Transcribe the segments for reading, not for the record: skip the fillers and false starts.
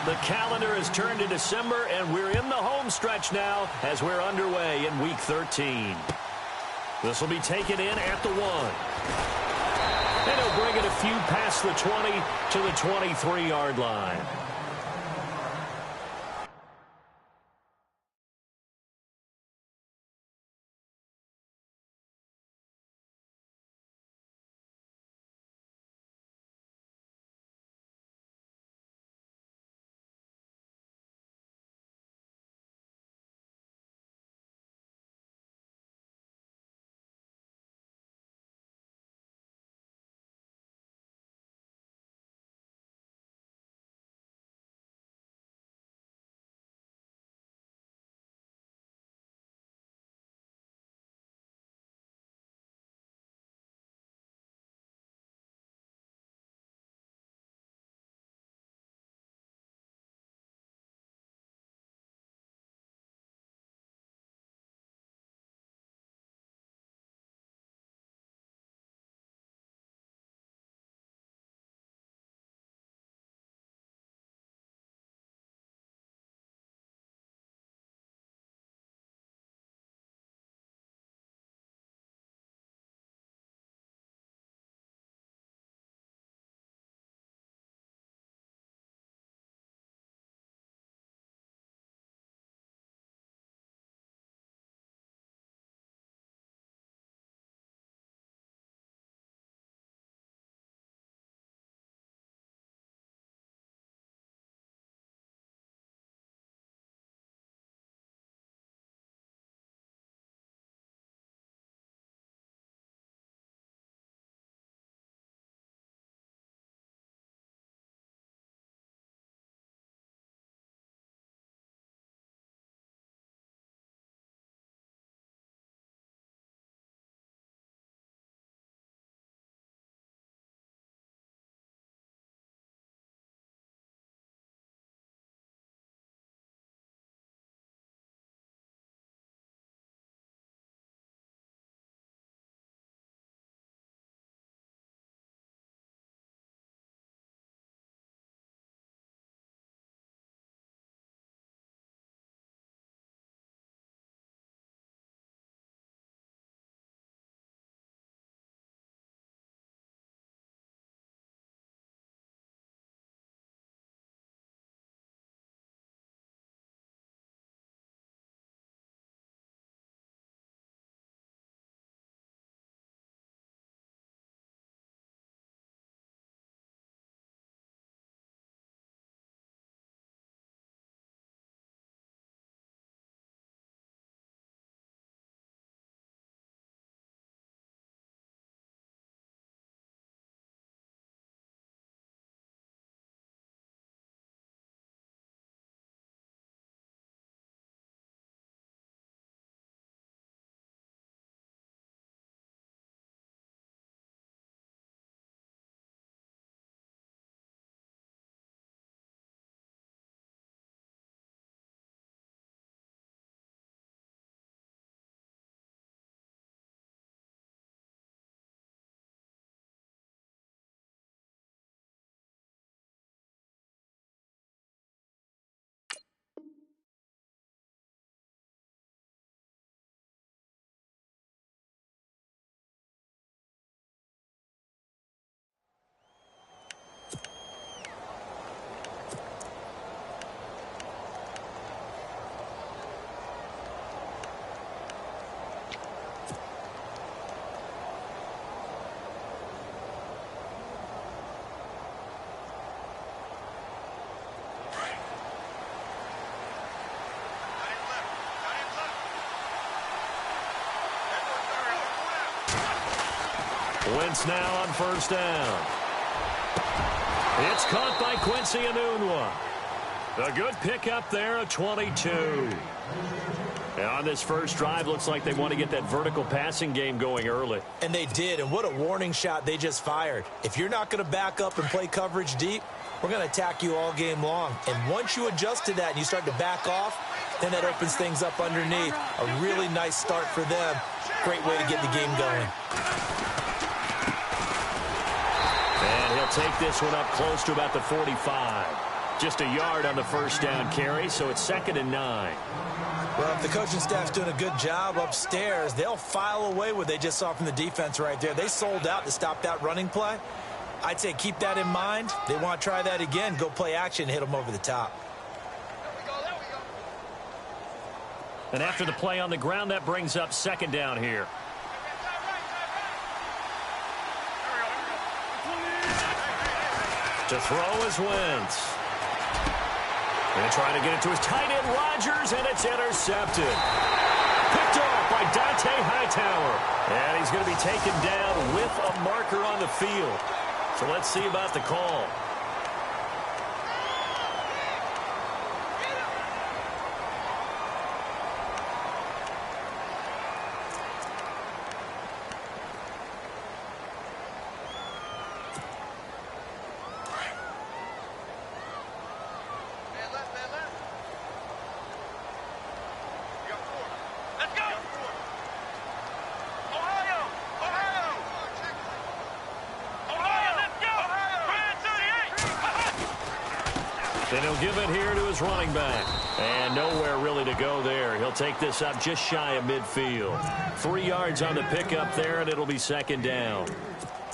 The calendar has turned to December, and we're in the home stretch now as we're underway in Week 13. This will be taken in at the 1. And he'll bring it a few past the 20 to the 23-yard line. Wentz now on first down. It's caught by Quincy Enunwa. A good pickup there, a 22. And on this first drive, looks like they want to get that vertical passing game going early. And they did, and what a warning shot they just fired. If you're not going to back up and play coverage deep, we're going to attack you all game long. And once you adjust to that and you start to back off, then that opens things up underneath. A really nice start for them. Great way to get the game going. And he'll take this one up close to about the 45. Just a yard on the first down carry, so it's 2nd and 9. Well, if the coaching staff's doing a good job upstairs, they'll file away what they just saw from the defense right there. They sold out to stop that running play. I'd say keep that in mind. They want to try that again. Go play action, hit them over the top. And after the play on the ground, that brings up 2nd down here. To throw is Wentz. And trying to get it to his tight end, Rodgers, and it's intercepted. Picked off by Dante Hightower. And he's going to be taken down with a marker on the field. So let's see about the call. And he'll give it here to his running back. And nowhere really to go there. He'll take this up just shy of midfield. 3 yards on the pickup there, and it'll be 2nd down.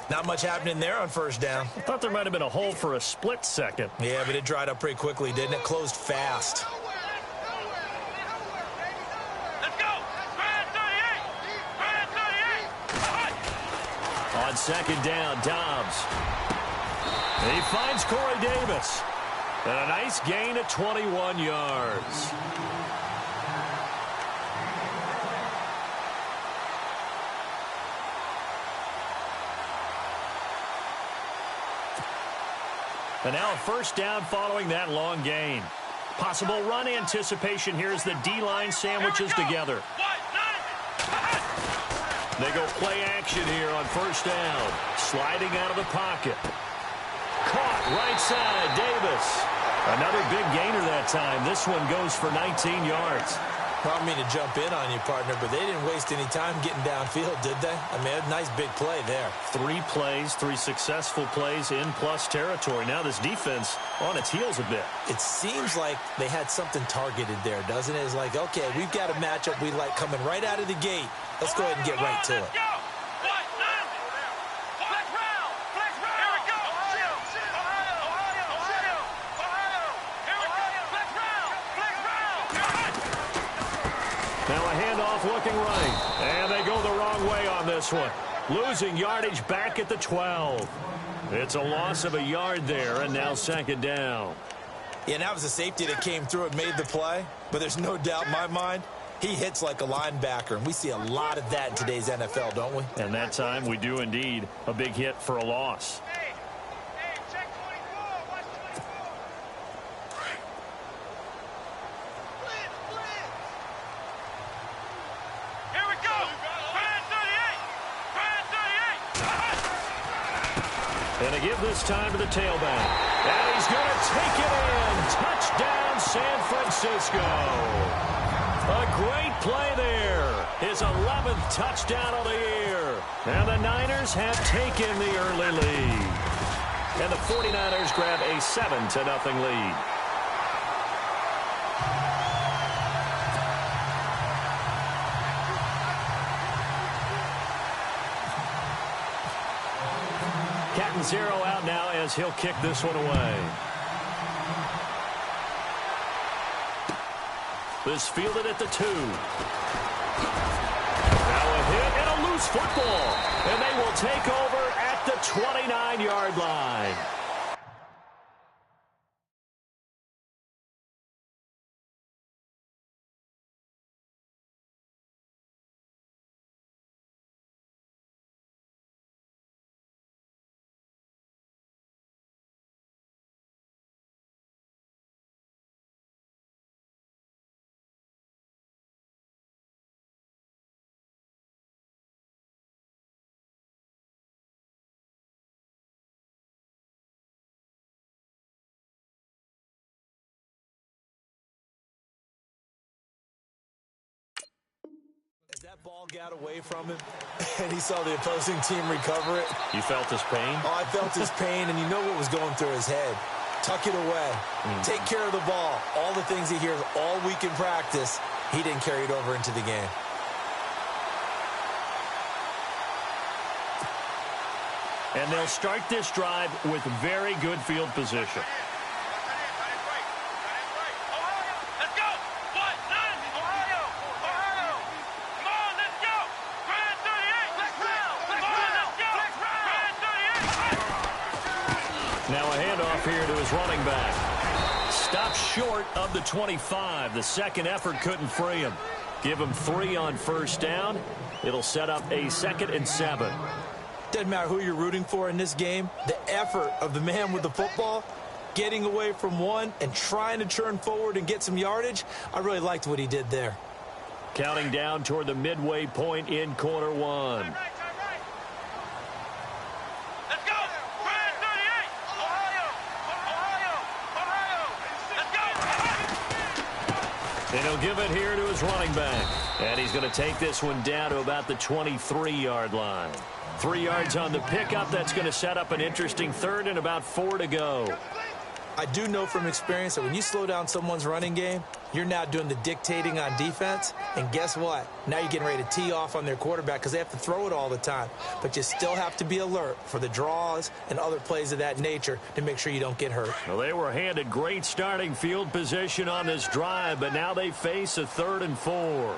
Not much happening there on first down. I thought there might have been a hole for a split second. Yeah, but it dried up pretty quickly, didn't it? Closed fast. Let's go! On 2nd down, Dobbs. And he finds Corey Davis. And a nice gain of 21 yards. And now a first down following that long gain. Possible run anticipation here as the D-line sandwiches together. They go play action here on first down. Sliding out of the pocket. Caught right side, Davis. Another big gainer that time. This one goes for 19 yards. I don't mean to jump in on you, partner, but they didn't waste any time getting downfield, did they? I mean, a nice big play there. 3 plays, 3 successful plays in plus territory. Now this defense on its heels a bit. It seems like they had something targeted there, doesn't it? It's like, okay, we've got a matchup we like coming right out of the gate. Let's go ahead and get right to it. Now a handoff looking right. And they go the wrong way on this one. Losing yardage back at the 12. It's a loss of a yard there, and now 2nd down. Yeah, and that was a safety that came through and made the play. But there's no doubt in my mind, he hits like a linebacker. And we see a lot of that in today's NFL, don't we? And that time we do indeed. A big hit for a loss. And they give this time to the tailback. And he's going to take it in. Touchdown, San Francisco. A great play there. His 11th touchdown of the year. And the Niners have taken the early lead. And the 49ers grab a 7-0 lead. Captain Zero out now as he'll kick this one away. This fielded at the 2. Now a hit and a loose football. And they will take over at the 29-yard line. As that ball got away from him and he saw the opposing team recover it. You felt his pain? Oh, I felt his pain, and you know what was going through his head. Tuck it away. Take care of the ball. All the things he hears all week in practice, he didn't carry it over into the game. And they'll start this drive with very good field position. Now a handoff here to his running back. Stopped short of the 25. The second effort couldn't free him. Give him 3 on first down. It'll set up a 2nd and 7. Doesn't matter who you're rooting for in this game. The effort of the man with the football, getting away from one and trying to turn forward and get some yardage, I really liked what he did there. Counting down toward the midway point in quarter 1. And he'll give it here to his running back. And he's going to take this one down to about the 23-yard line. 3 yards on the pickup. That's going to set up an interesting 3rd and about 4 to go. I do know from experience that when you slow down someone's running game, you're now doing the dictating on defense. And guess what? Now you're getting ready to tee off on their quarterback because they have to throw it all the time. But you still have to be alert for the draws and other plays of that nature to make sure you don't get hurt. Well, they were handed great starting field position on this drive, but now they face a 3rd and 4.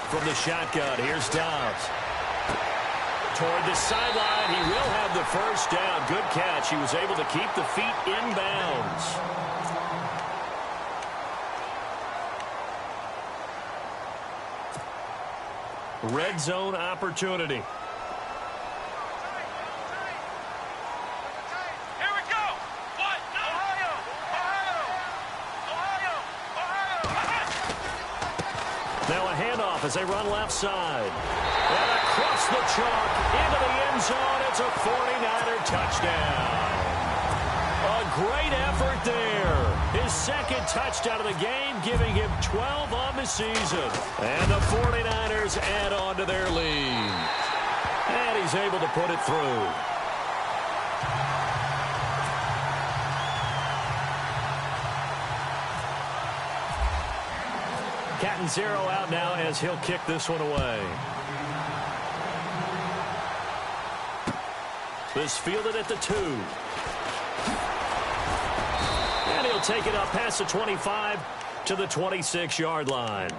From the shotgun, here's Dobbs. Toward the sideline, he will have the first down. Good catch. He was able to keep the feet in bounds. Red zone opportunity. Now a handoff as they run left side. And across the chalk into the end zone. It's a 49er touchdown. A great effort there. His 2nd touchdown of the game, giving him 12 on the season. And the 49ers add on to their lead. And he's able to put it through. Cat and 0 out now as he'll kick this one away. This fielded at the 2. And he'll take it up past the 25 to the 26-yard line.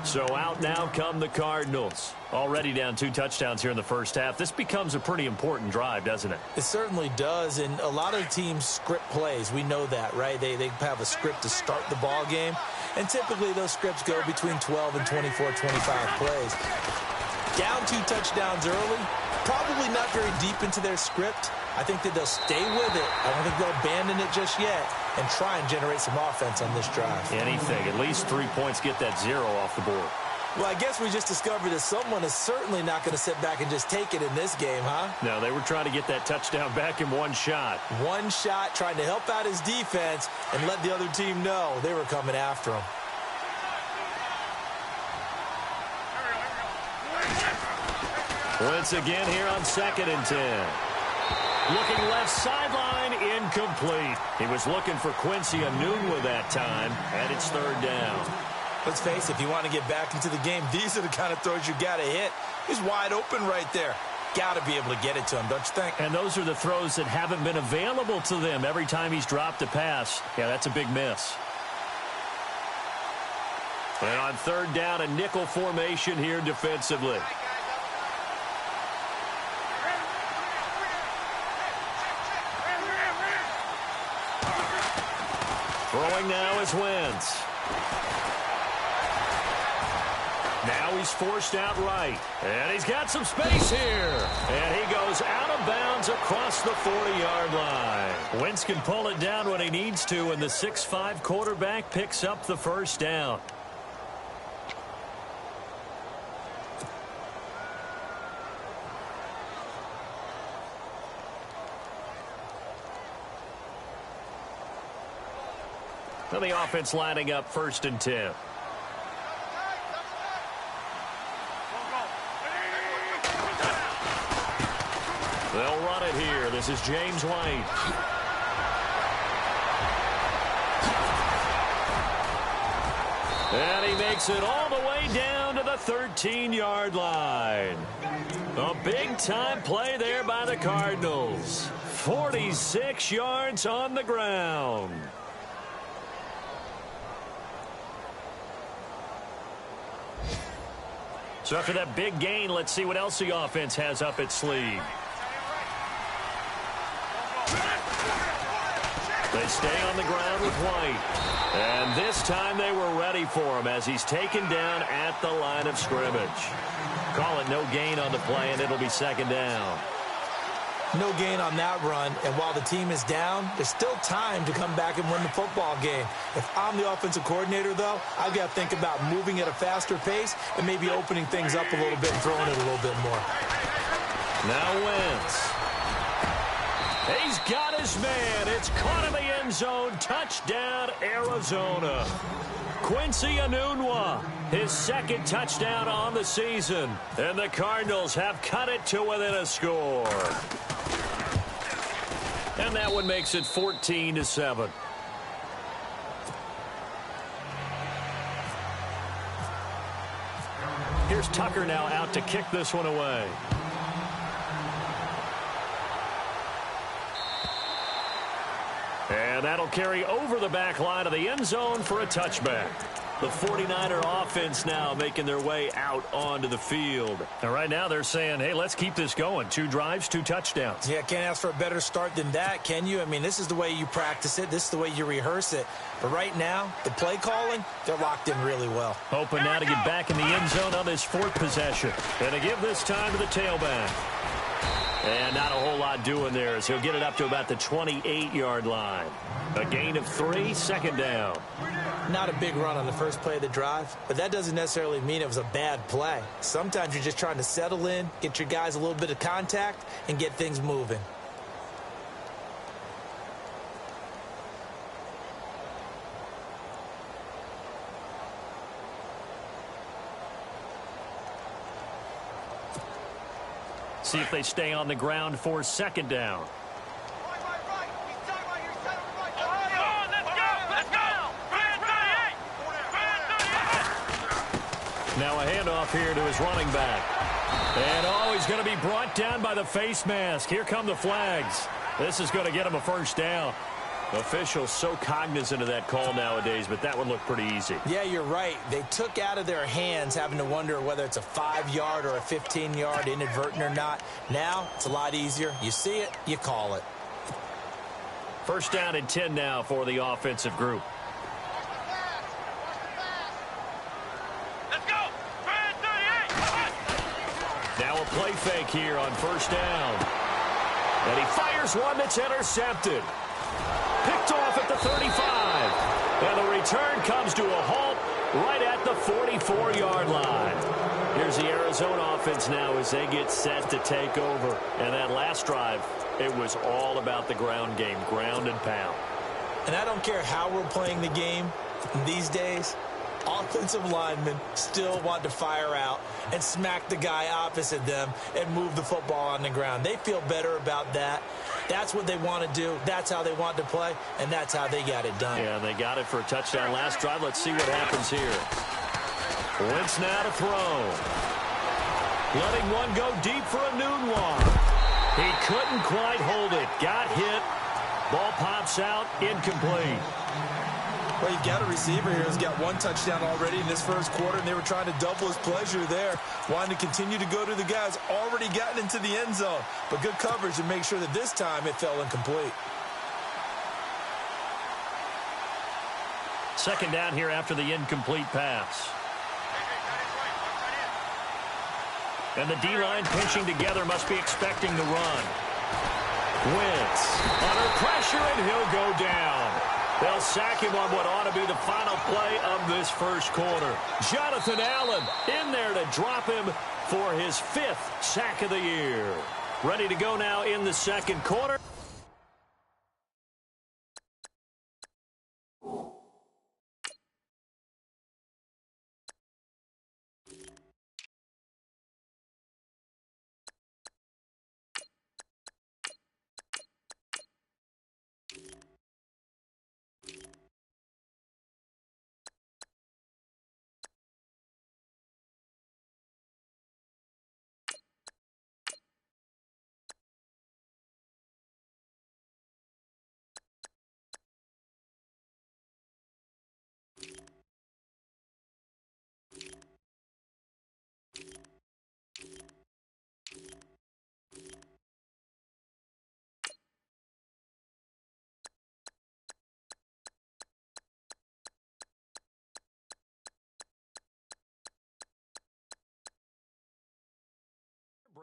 So out now come the Cardinals. Already down 2 touchdowns here in the first half. This becomes a pretty important drive, doesn't it? It certainly does, and a lot of teams script plays. We know that, right? They have a script to start the ball game, and typically those scripts go between 12 and 24, 25 plays. Down 2 touchdowns early, probably not very deep into their script. I think that they'll stay with it. I don't think they'll abandon it just yet and try and generate some offense on this drive. Anything. At least 3 points, get that 0 off the board. Well, I guess we just discovered that someone is certainly not going to sit back and just take it in this game, huh? No, they were trying to get that touchdown back in one shot. One shot, trying to help out his defense and let the other team know they were coming after him. Once again here on 2nd and 10. Looking left sideline, incomplete. He was looking for Quincy Enunwa that time, and it's 3rd down. Let's face it, if you want to get back into the game, these are the kind of throws you got to hit. He's wide open right there. Got to be able to get it to him, don't you think? And those are the throws that haven't been available to them every time he's dropped a pass. Yeah, that's a big miss. And on 3rd down, a nickel formation here defensively. Throwing now is Wentz. Now he's forced out right. And he's got some space here. And he goes out of bounds across the 40-yard line. Wentz can pull it down when he needs to, and the 6'5" quarterback picks up the first down. So the offense lining up 1st and 10. They'll run it here. This is James White. And he makes it all the way down to the 13-yard line. A big-time play there by the Cardinals. 46 yards on the ground. So after that big gain, let's see what else the offense has up its sleeve. They stay on the ground with White. And this time they were ready for him as he's taken down at the line of scrimmage. Call it no gain on the play, and it'll be 2nd down. No gain on that run, and while the team is down, there's still time to come back and win the football game. If I'm the offensive coordinator, though, I've got to think about moving at a faster pace and maybe opening things up a little bit and throwing it a little bit more. Now Wentz. He's got his man. It's caught in the end zone. Touchdown, Arizona. Quincy Enunwa, his 2nd touchdown on the season. And the Cardinals have cut it to within a score. And that one makes it 14-7. Here's Tucker now out to kick this one away. And that'll carry over the back line of the end zone for a touchback. The 49er offense now making their way out onto the field. And right now they're saying, hey, let's keep this going. 2 drives, 2 touchdowns. Yeah, can't ask for a better start than that, can you? I mean, this is the way you practice it. This is the way you rehearse it. But right now, the play calling, they're locked in really well. Hoping now to get back in the end zone on this 4th possession. And to give this time to the tailback. And not a whole lot doing there as he'll get it up to about the 28-yard line. A gain of 3, 2nd down. Not a big run on the first play of the drive, but that doesn't necessarily mean it was a bad play. Sometimes you're just trying to settle in, get your guys a little bit of contact, and get things moving. See if they stay on the ground for 2nd down. Now a handoff here to his running back. And he's going to be brought down by the face mask. Here come the flags. This is going to get him a 1st down. Officials so cognizant of that call nowadays, but that would look pretty easy. Yeah, you're right. They took out of their hands having to wonder whether it's a 5-yard or a 15-yard inadvertent or not. Now, it's a lot easier. You see it, you call it. 1st down and 10 now for the offensive group. Let's go! Now a play fake here on 1st down. And he fires one that's intercepted. Picked off at the 35. And the return comes to a halt right at the 44-yard line. Here's the Arizona offense now as they get set to take over. And that last drive, it was all about the ground game, ground and pound. And I don't care how we're playing the game these days, offensive linemen still want to fire out and smack the guy opposite them and move the football on the ground. They feel better about that. That's what they want to do. That's how they want to play, and that's how they got it done. Yeah, they got it for a touchdown last drive. Let's see what happens here. Wentz now to throw. Letting one go deep for Enunwa. He couldn't quite hold it. Got hit. Ball pops out. Incomplete. Well, you've got a receiver here who's got 1 touchdown already in this 1st quarter, and they were trying to double his pleasure there, wanting to continue to go to the guys already gotten into the end zone. But good coverage to make sure that this time it fell incomplete. 2nd down here after the incomplete pass. And the D-line pinching together must be expecting the run. Wentz under pressure, and he'll go down. They'll sack him on what ought to be the final play of this 1st quarter. Jonathan Allen in there to drop him for his 5th sack of the year. Ready to go now in the 2nd quarter.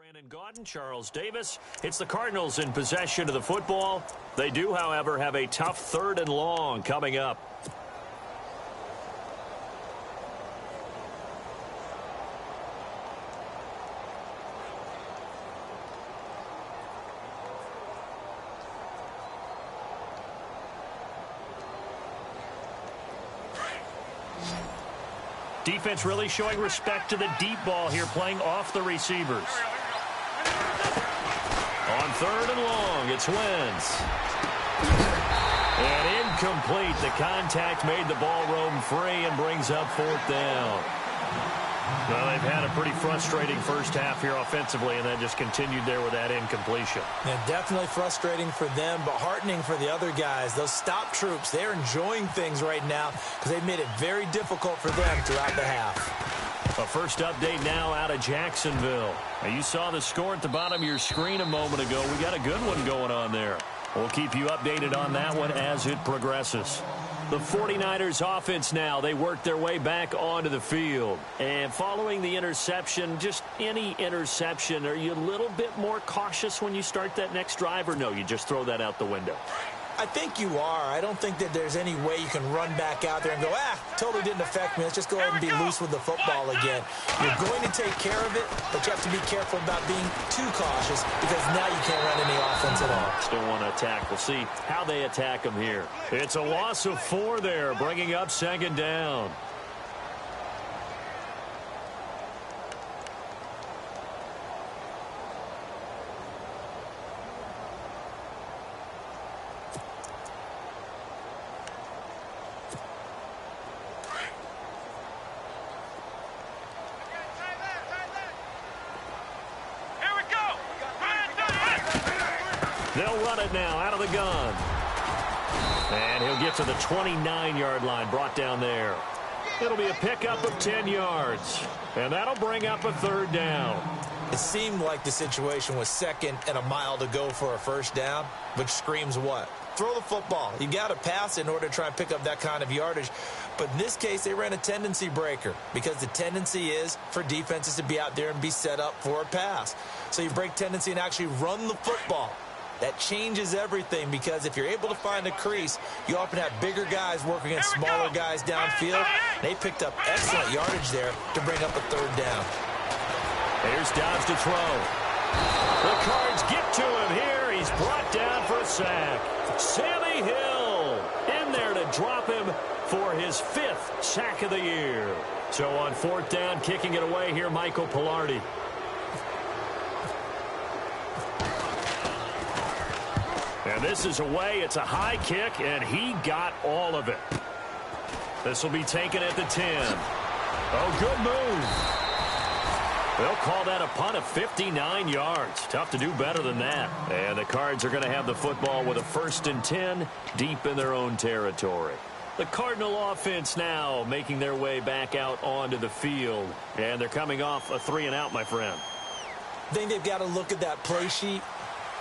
Brandon Gaudin, Charles Davis. It's the Cardinals in possession of the football. They do, however, have a tough 3rd and long coming up. Defense really showing respect to the deep ball here, playing off the receivers. On 3rd and long, it's Wentz. And incomplete. The contact made the ball roam free and brings up 4th down. Well, they've had a pretty frustrating first half here offensively, and then just continued there with that incompletion. Yeah, definitely frustrating for them, but heartening for the other guys. Those stop troops, they're enjoying things right now because they've made it very difficult for them throughout the half. A first update now out of Jacksonville. Now, you saw the score at the bottom of your screen a moment ago. We got a good one going on there. We'll keep you updated on that one as it progresses. The 49ers offense now, they work their way back onto the field. And following the interception, just any interception, are you a little bit more cautious when you start that next drive, or no, you just throw that out the window? I think you are. I don't think that there's any way you can run back out there and go, totally didn't affect me. Let's just go ahead and be loose with the football again. You're going to take care of it, but you have to be careful about being too cautious because now you can't run any offense at all. Still want to attack. We'll see how they attack them here. It's a loss of 4 there, bringing up 2nd down. They'll run it now out of the gun. And he'll get to the 29-yard line, brought down there. It'll be a pickup of 10 yards. And that'll bring up a 3rd down. It seemed like the situation was 2nd and a mile to go for a 1st down, which screams what? Throw the football. You got to pass in order to try and pick up that kind of yardage. But in this case, they ran a tendency breaker because the tendency is for defenses to be out there and be set up for a pass. So you break tendency and actually run the football. That changes everything because if you're able to find a crease, you often have bigger guys working against smaller guys downfield. They picked up excellent yardage there to bring up a 3rd down. Here's Dobbs to throw. The Cards get to him here. He's brought down for a sack. Sammy Hill in there to drop him for his 5th sack of the year. So on 4th down, kicking it away here, Michael Pilardi. And this is away. It's a high kick, and he got all of it. This will be taken at the 10. Oh, good move. They'll call that a punt of 59 yards. Tough to do better than that. And the Cards are going to have the football with a 1st and 10 deep in their own territory. The Cardinal offense now making their way back out onto the field. And they're coming off a 3-and-out, my friend. I think they've got to look at that play sheet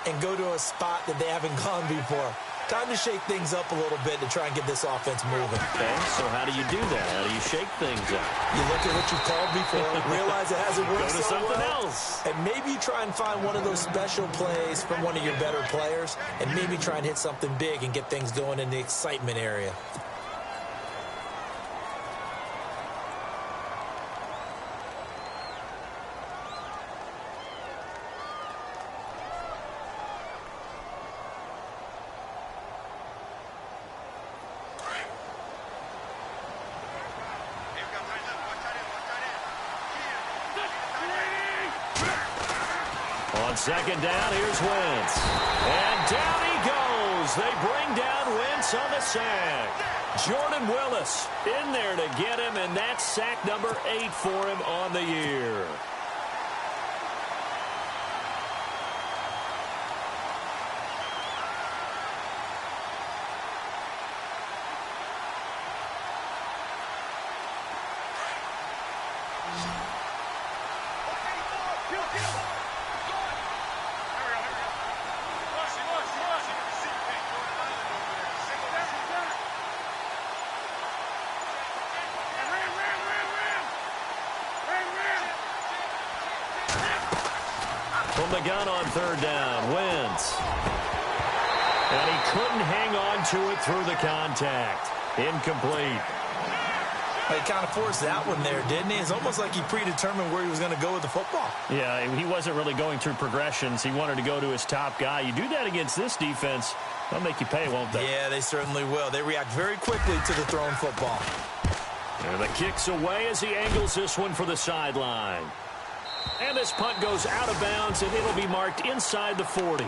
and go to a spot that they haven't gone before. Time to shake things up a little bit to try and get this offense moving. Okay, so how do you do that? How do you shake things up? You look at what you've called before, realize it hasn't worked Go to so something well, else. and maybe try and find one of those special plays from one of your better players, and maybe try and hit something big and get things going in the excitement area. On 2nd down, here's Wentz. And down he goes. They bring down Wentz on the sack. Jordan Willis in there to get him, and that's sack number 8 for him on the year. the gun on third down. Wentz. And he couldn't hang on to it through the contact. Incomplete. He kind of forced that one there, didn't he? It's almost like he predetermined where he was going to go with the football. Yeah, he wasn't really going through progressions. He wanted to go to his top guy. You do that against this defense, they'll make you pay, won't they? Yeah, they certainly will. They react very quickly to the thrown football. And the kick's away as he angles this one for the sideline. And this punt goes out of bounds, and it'll be marked inside the 40.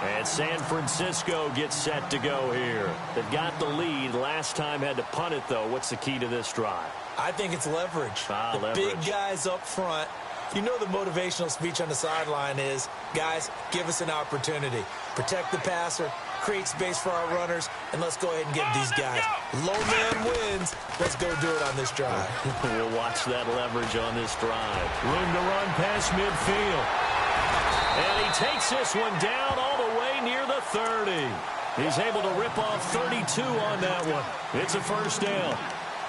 And San Francisco gets set to go here. They've got the lead. Last time had to punt it, though. What's the key to this drive? I think it's leverage. The big guys up front. You know the motivational speech on the sideline is, guys, give us an opportunity. Protect the passer, create space for our runners, and let's go ahead and give these guys. Low man wins. Let's go do it on this drive. We'll watch that leverage on this drive. Room to run past midfield. And he takes this one down all the way near the 30. He's able to rip off 32 on that one. It's a first down.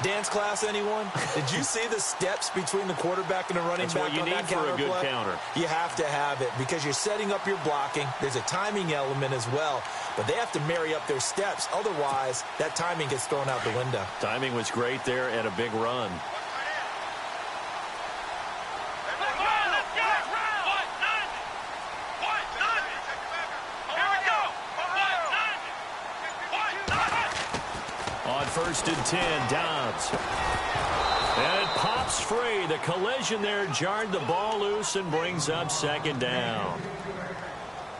Dance class, anyone? Did you see the steps between the quarterback and the running back on that counter play? That's what you need for a good counter. You have to have it because you're setting up your blocking. There's a timing element as well, but they have to marry up their steps. Otherwise, that timing gets thrown out the window. Timing was great there and a big run. First and 10, Dobbs. And it pops free. The collision there jarred the ball loose and brings up second down.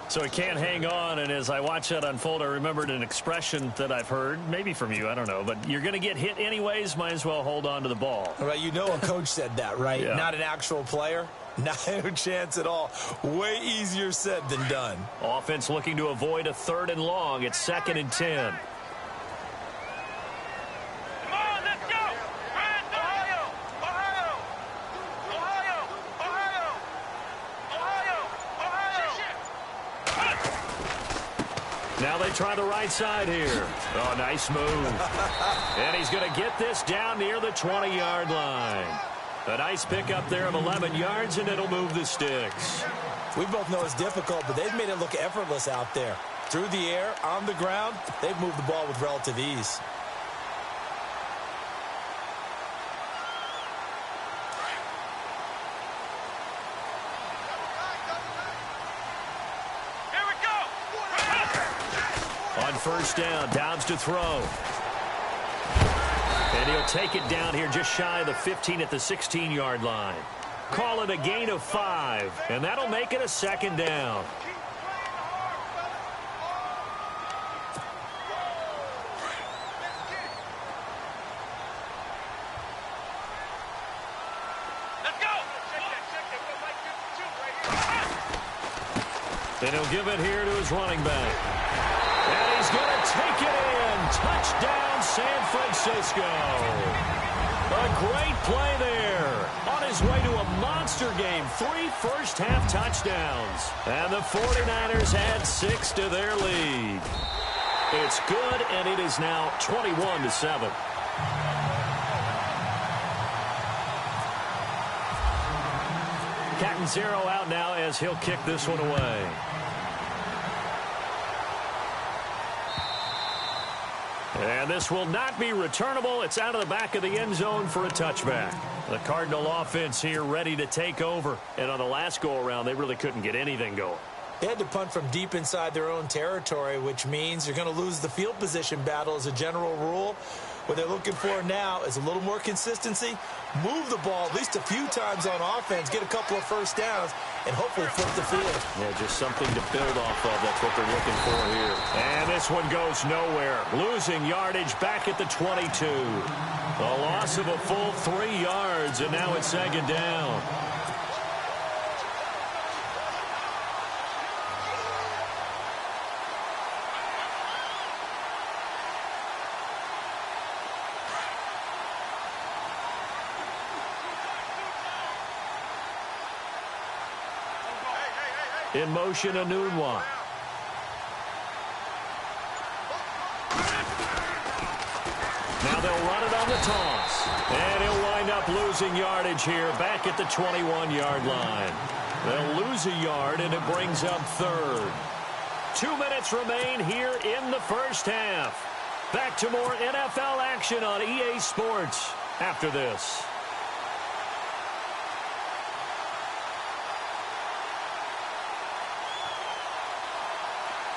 So he can't hang on, and as I watch that unfold, I remembered an expression that I've heard, maybe from you, I don't know, but you're going to get hit anyways, might as well hold on to the ball. All right, you know a coach said that, right? Yeah. Not an actual player. Not a chance at all. Way easier said than done. Offense looking to avoid a third and long. It's second and 10. Now they try the right side here. Oh, nice move. And he's going to get this down near the 20-yard line. A nice pickup there of 11 yards, and it'll move the sticks. We both know it's difficult, but they've made it look effortless out there. Through the air, on the ground, they've moved the ball with relative ease. On first down, Dobbs to throw. And he'll take it down here just shy of the 15 at the 16-yard line. Call it a gain of 5, and that'll make it a second down. And he'll give it here to his running back. And he's going to take it in. Touchdown, San Francisco. A great play there. On his way to a monster game. 3 first-half touchdowns. And the 49ers add 6 to their lead. It's good, and it is now 21-7. Catanzaro out now as he'll kick this one away. And this will not be returnable. It's out of the back of the end zone for a touchback. The Cardinal offense here ready to take over. And on the last go-around, they really couldn't get anything going. They had to punt from deep inside their own territory, which means you're going to lose the field position battle as a general rule. What they're looking for now is a little more consistency, move the ball at least a few times on offense, get a couple of first downs, and hopefully flip the field. Yeah, just something to build off of. That's what they're looking for here. And this one goes nowhere. Losing yardage back at the 22. A loss of a full 3 yards, and now it's second down. In motion, Anunwa. Now they'll run it on the toss. And he'll wind up losing yardage here back at the 21-yard line. They'll lose a yard, and it brings up third. 2 minutes remain here in the first half. Back to more NFL action on EA Sports after this.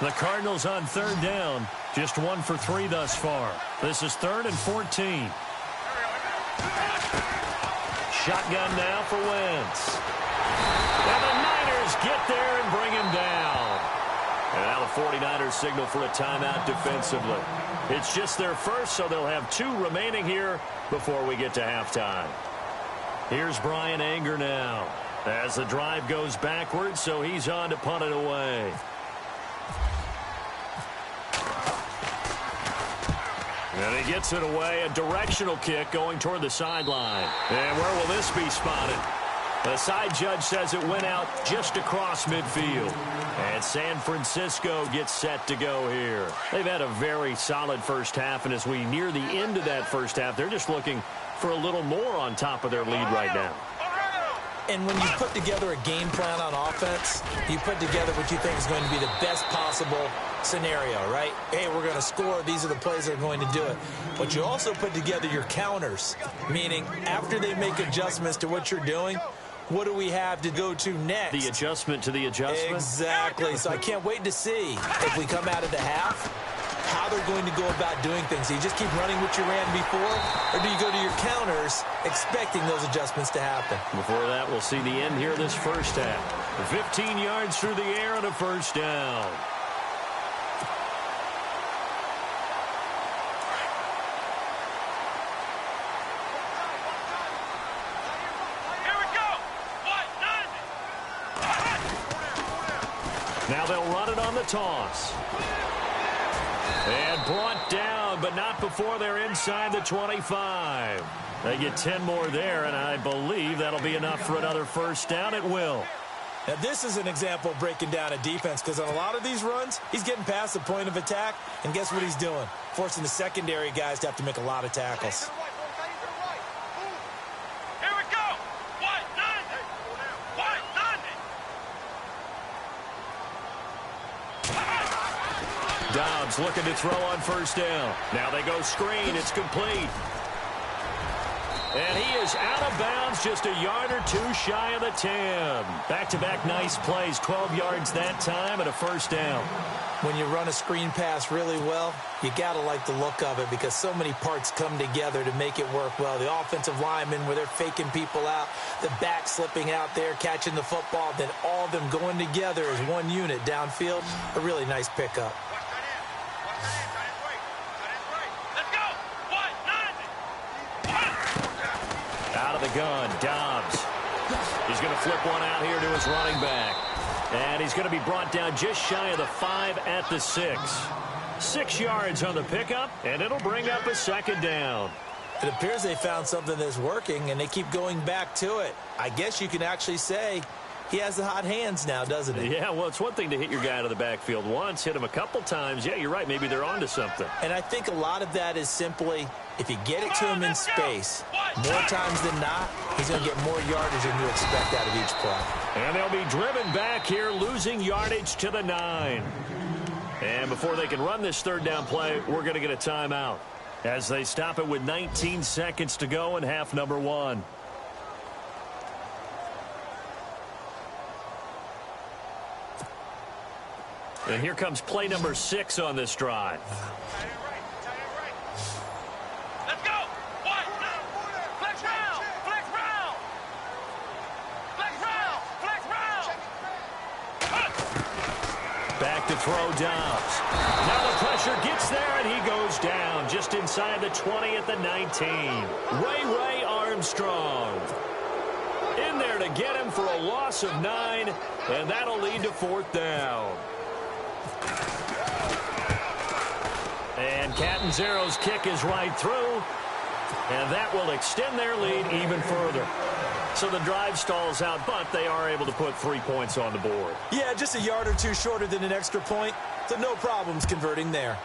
The Cardinals on third down. Just 1 for 3 thus far. This is 3rd and 14. Shotgun now for Wentz. And the Niners get there and bring him down. And now the 49ers signal for a timeout defensively. It's just their first, so they'll have 2 remaining here before we get to halftime. Here's Brian Anger now as the drive goes backwards, so he's on to punt it away. And he gets it away, a directional kick going toward the sideline. And where will this be spotted? The side judge says it went out just across midfield. And San Francisco gets set to go here. They've had a very solid first half, and as we near the end of that first half, they're just looking for a little more on top of their lead right now. And when you put together a game plan on offense, you put together what you think is going to be the best possible scenario, right? Hey, we're going to score. These are the plays that are going to do it. But you also put together your counters, meaning after they make adjustments to what you're doing, what do we have to go to next? The adjustment to the adjustment? Exactly. So I can't wait to see if we come out of the half, how they're going to go about doing things. Do you just keep running what you ran before, or do you go to your counters expecting those adjustments to happen? Before that, we'll see the end here this first half. 15 yards through the air and a first down. Now they'll run it on the toss. And brought down, but not before they're inside the 25. They get 10 more there, and I believe that'll be enough for another first down. It will. Now, this is an example of breaking down a defense, because on a lot of these runs, he's getting past the point of attack, and guess what he's doing? Forcing the secondary guys to have to make a lot of tackles. Dobbs looking to throw on first down. Now they go screen. It's complete. And he is out of bounds, just a yard or 2 shy of the 10. Back-to-back nice plays, 12 yards that time and a first down. When you run a screen pass really well, you got to like the look of it because so many parts come together to make it work well. The offensive linemen where they're faking people out, the back slipping out there, catching the football, then all of them going together as one unit downfield. A really nice pickup. Out of the gun, Dobbs. He's going to flip one out here to his running back. And he's going to be brought down just shy of the 5 at the 6. 6 yards on the pickup, and it'll bring up a second down. It appears they found something that's working, and they keep going back to it. I guess you can actually say he has the hot hands now, doesn't he? Yeah, well, it's one thing to hit your guy out of the backfield once, hit him a couple times. Yeah, you're right. Maybe they're onto something. And I think a lot of that is simply if you get it to him in space, more times than not, he's going to get more yardage than you expect out of each play. And they'll be driven back here, losing yardage to the 9. And before they can run this third down play, we're going to get a timeout as they stop it with 19 seconds to go in half number 1. And here comes play number 6 on this drive. Let's go. What? Flex round. Flex round. Flex round. Flex round. Back to throw Dobbs. Now the pressure gets there, and he goes down just inside the 20 at the 19. Ray Armstrong in there to get him for a loss of 9, and that'll lead to 4th down. And Catanzaro's kick is right through, and that will extend their lead even further. So the drive stalls out, but they are able to put 3 points on the board. Yeah, just a yard or 2 shorter than an extra point, so no problems converting there.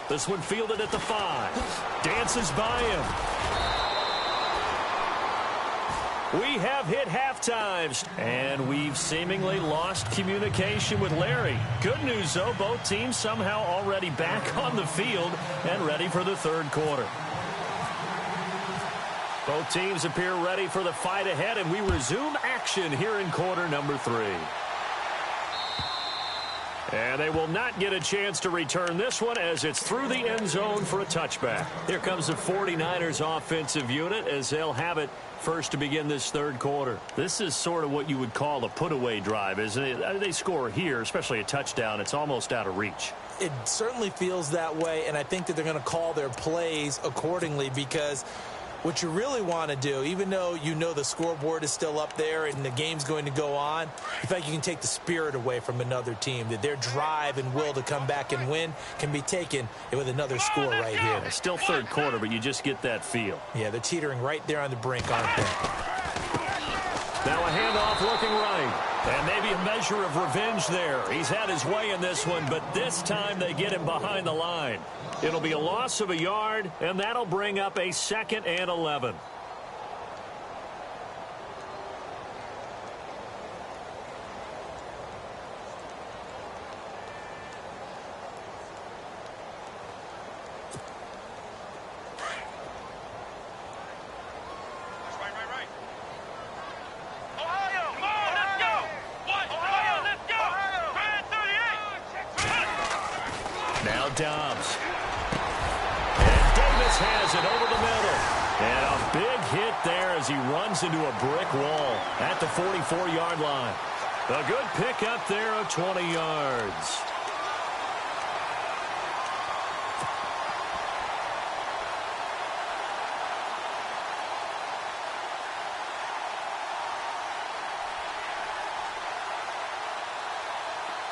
This one fielded at the 5. Dances by him. We have hit halftime, and we've seemingly lost communication with Larry. Good news, though, both teams somehow already back on the field and ready for the third quarter. Both teams appear ready for the fight ahead, and we resume action here in quarter number 3. And they will not get a chance to return this one as it's through the end zone for a touchback. Here comes the 49ers offensive unit as they'll have it first to begin this third quarter. This is sort of what you would call a put-away drive, isn't it? They score here, especially a touchdown. It's almost out of reach. It certainly feels that way, and I think that they're going to call their plays accordingly because what you really want to do, even though you know the scoreboard is still up there and the game's going to go on, in fact, you can take the spirit away from another team, that their drive and will to come back and win can be taken with another score right here. It's still third quarter, but you just get that feel. Yeah, they're teetering right there on the brink, aren't they? Now a handoff looking right. And maybe a measure of revenge there. He's had his way in this one, but this time they get him behind the line. It'll be a loss of a yard, and that'll bring up a 2nd and 11. Dobbs. And Davis has it over the middle. And a big hit there as he runs into a brick wall at the 44-yard line. A good pickup there of 20 yards.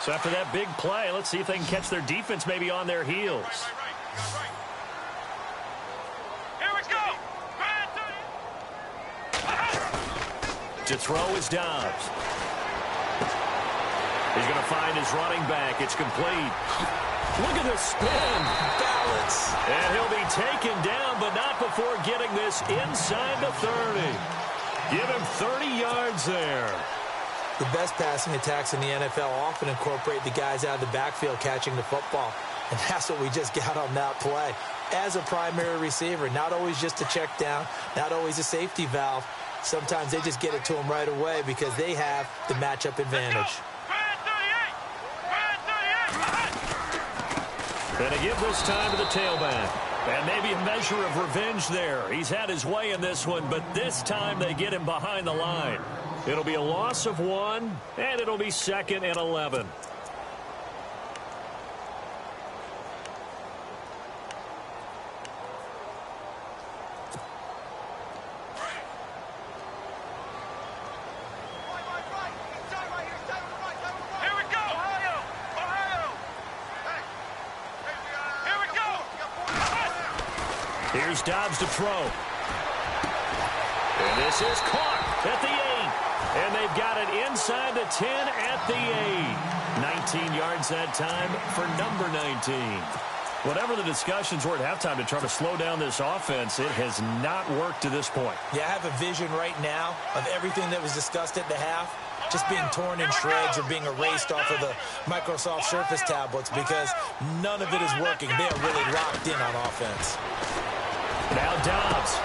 So after that big play, let's see if they can catch their defense maybe on their heels. Here we go. To throw is Dobbs. He's going to find his running back. It's complete. Look at the spin. Balance. And he'll be taken down, but not before getting this inside the 30. Give him 30 yards there. The best passing attacks in the NFL often incorporate the guys out of the backfield catching the football. And that's what we just got on that play. As a primary receiver, not always just a check down, not always a safety valve. Sometimes they just get it to them right away because they have the matchup advantage. And to give this time to the tailback. And maybe a measure of revenge there. He's had his way in this one, but this time they get him behind the line. It'll be a loss of 1, and it'll be 2nd and 11. Here we go. Ohio. Here we go. Here's Dobbs to throw. And this is caught at the 8. And they've got it inside the 10 at the 8. 19 yards that time for number 19. Whatever the discussions were at halftime to try to slow down this offense, it has not worked to this point. Yeah, I have a vision right now of everything that was discussed at the half just being torn in shreds or being erased off of the Microsoft Surface tablets because none of it is working. They are really locked in on offense. Now Dobbs.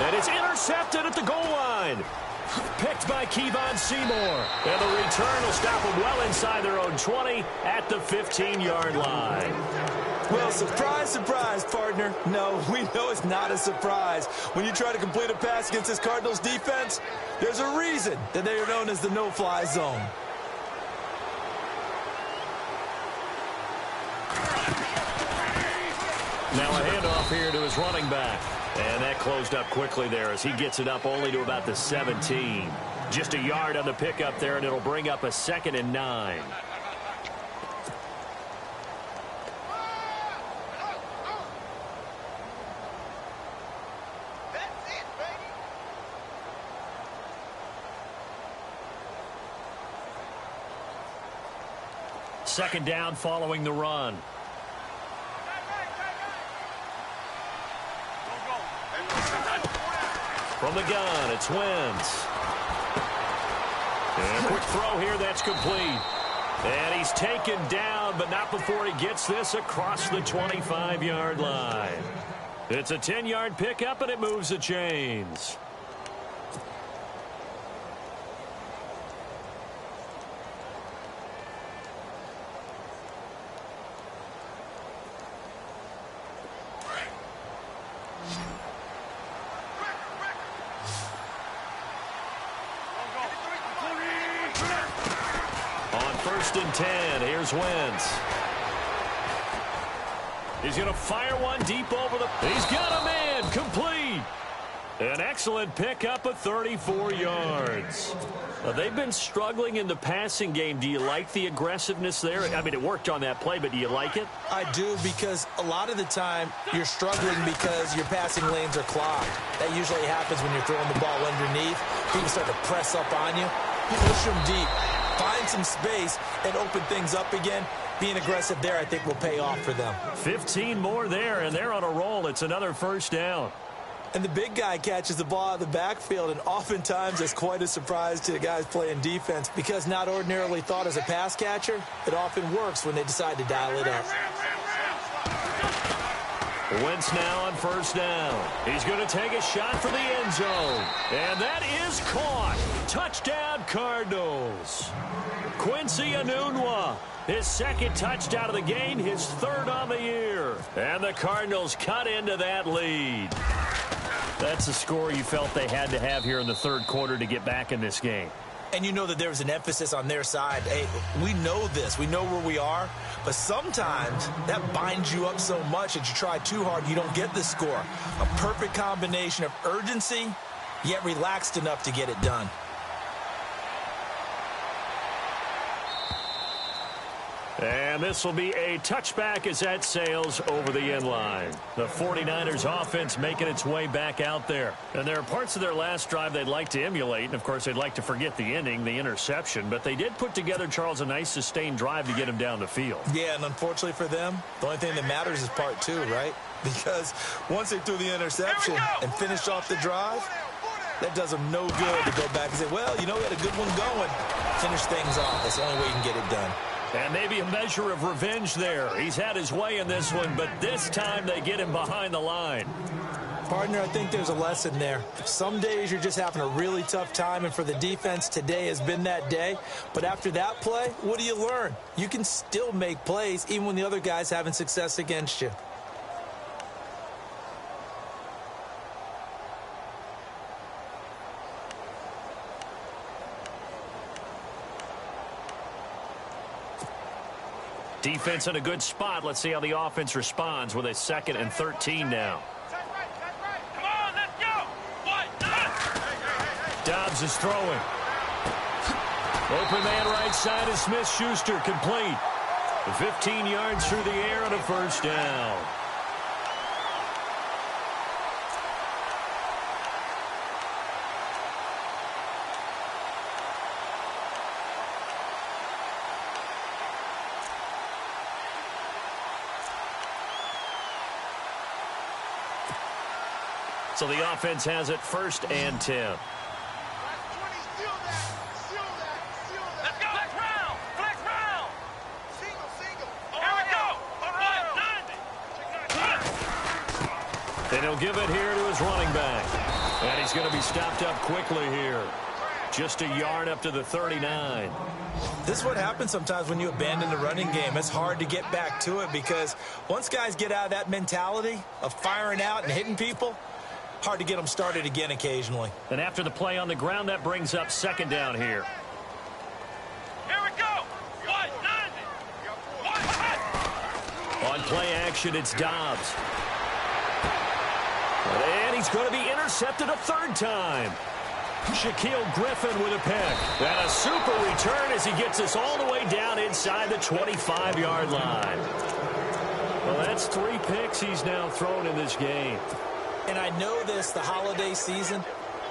And it's intercepted at the goal line. Picked by Kevon Seymour. And the return will stop them well inside their own 20 at the 15-yard line. Well, surprise, surprise, partner. No, we know it's not a surprise. When you try to complete a pass against this Cardinals defense, there's a reason that they are known as the no-fly zone. Now a handoff here to his running back. And that closed up quickly there as he gets it up only to about the 17. Just a yard on the pickup there, and it'll bring up a 2nd and 9. Second down following the run. From the gun, it's Wentz. And a quick throw here, that's complete. And he's taken down, but not before he gets this across the 25-yard line. It's a 10-yard pickup, and it moves the chains. First and 10. Here's Wentz. He's going to fire one deep over the... He's got a man. Complete. An excellent pickup of 34 yards. They've been struggling in the passing game. Do you like the aggressiveness there? I mean, it worked on that play, but do you like it? I do, because a lot of the time you're struggling because your passing lanes are clogged. That usually happens when you're throwing the ball underneath. People start to press up on you. Push them deep. Find some space and open things up again. Being aggressive there, I think, will pay off for them. 15 more there, and they're on a roll. It's another first down. And the big guy catches the ball out of the backfield, and oftentimes it's quite a surprise to the guys playing defense, because not ordinarily thought as a pass catcher, it often works when they decide to dial it up. Wentz now on first down. He's going to take a shot for the end zone. And that is caught. Touchdown, Cardinals. Quincy Enunwa, his second touchdown of the game, his third on the year. And the Cardinals cut into that lead. That's the score you felt they had to have here in the third quarter to get back in this game. And you know that there was an emphasis on their side. Hey, we know this. We know where we are. But sometimes that binds you up so much that you try too hard, you don't get the score. A perfect combination of urgency, yet relaxed enough to get it done. And this will be a touchback as that sails over the end line. The 49ers offense making its way back out there. And there are parts of their last drive they'd like to emulate. And, of course, they'd like to forget the ending, the interception. But they did put together, Charles, a nice sustained drive to get him down the field. Yeah, and unfortunately for them, the only thing that matters is part two, right? Because once they threw the interception and finished off the drive, that does them no good to go back and say, well, you know, we had a good one going. Finish things off. That's the only way you can get it done. And maybe a measure of revenge there. He's had his way in this one, but this time they get him behind the line. Partner, I think there's a lesson there. Some days you're just having a really tough time, and for the defense, today has been that day. But after that play, what do you learn? You can still make plays even when the other guy's having success against you. Defense in a good spot. Let's see how the offense responds with a 2nd and 13 now. Come on, let's go. Dobbs is throwing. Open man right side is Smith-Schuster, complete. 15 yards through the air and a first down. So the offense has it 1st and 10. Let's go. Flex round. Flex round. Single. Here we go. All right, 90. And he'll give it here to his running back. And he's going to be stopped up quickly here. Just a yard up to the 39. This is what happens sometimes when you abandon the running game. It's hard to get back to it, because once guys get out of that mentality of firing out and hitting people, hard to get them started again occasionally. And after the play on the ground, that brings up 2nd down here. Here we go. 190. On play action, it's Dobbs. And he's going to be intercepted a 3rd time. Shaquille Griffin with a pick. And a super return as he gets us all the way down inside the 25-yard line. Well, that's 3 picks he's now thrown in this game. And I know this, the holiday season,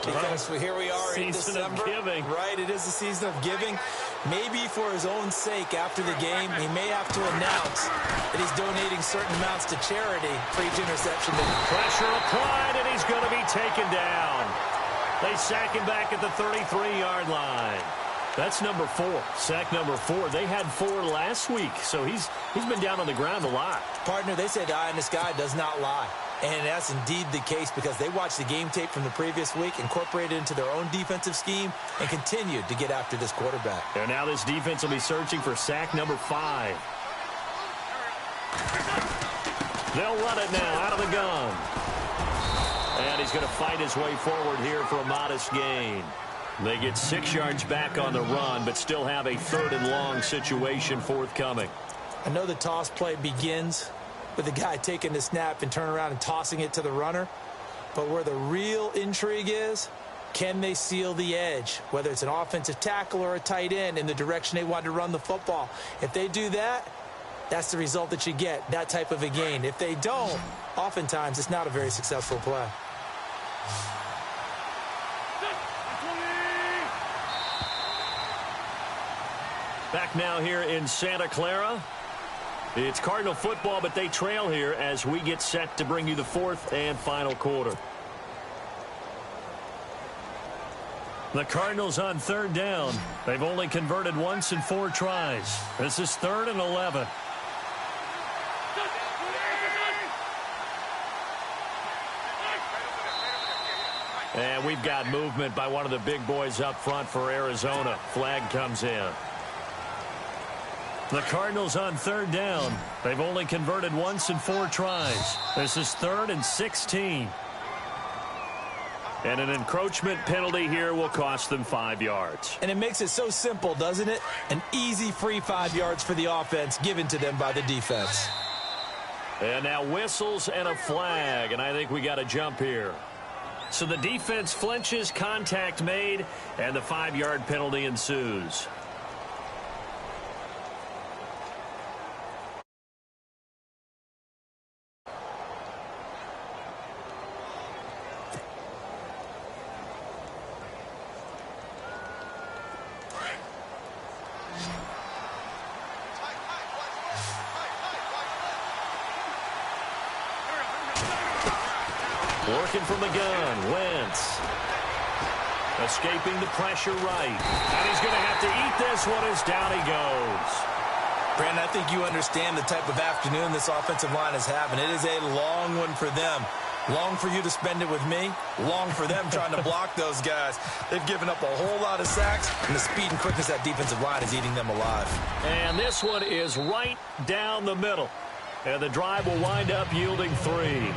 because here we are in December. Season of giving. Right, it is the season of giving. Maybe for his own sake after the game, he may have to announce that he's donating certain amounts to charity for each interception. Pressure applied, and he's going to be taken down. They sack him back at the 33-yard line. That's number 4. Sack number 4. They had 4 last week, so he's been down on the ground a lot. Partner, they say the eye in the sky does not lie. And that's indeed the case because they watched the game tape from the previous week, incorporated it into their own defensive scheme, and continued to get after this quarterback. And now this defense will be searching for sack number 5. They'll run it now out of the gun. And he's going to fight his way forward here for a modest gain. They get 6 yards back on the run, but still have a 3rd and long situation forthcoming. I know the toss play begins with the guy taking the snap and turning around and tossing it to the runner. But where the real intrigue is, can they seal the edge, whether it's an offensive tackle or a tight end, in the direction they want to run the football? If they do that, that's the result that you get, that type of a gain. If they don't, oftentimes it's not a very successful play. Back now here in Santa Clara. It's Cardinal football, but they trail here as we get set to bring you the 4th and final quarter. The Cardinals on 3rd down. They've only converted once in 4 tries. This is 3rd and 11. And we've got movement by one of the big boys up front for Arizona. Flag comes in. The Cardinals on 3rd down. They've only converted once in 4 tries. This is 3rd and 16. And an encroachment penalty here will cost them 5 yards. And it makes it so simple, doesn't it? An easy free 5 yards for the offense given to them by the defense. And now whistles and a flag, and I think we got a jump here. So the defense flinches, contact made, and the 5-yard penalty ensues. Working from the gun, Wentz. Escaping the pressure right. And he's going to have to eat this one as down he goes. Brandon, I think you understand the type of afternoon this offensive line is having. It is a long one for them. Long for you to spend it with me. Long for them trying to block those guys. They've given up a whole lot of sacks, and the speed and quickness of that defensive line is eating them alive. And this one is right down the middle. And the drive will wind up yielding 3.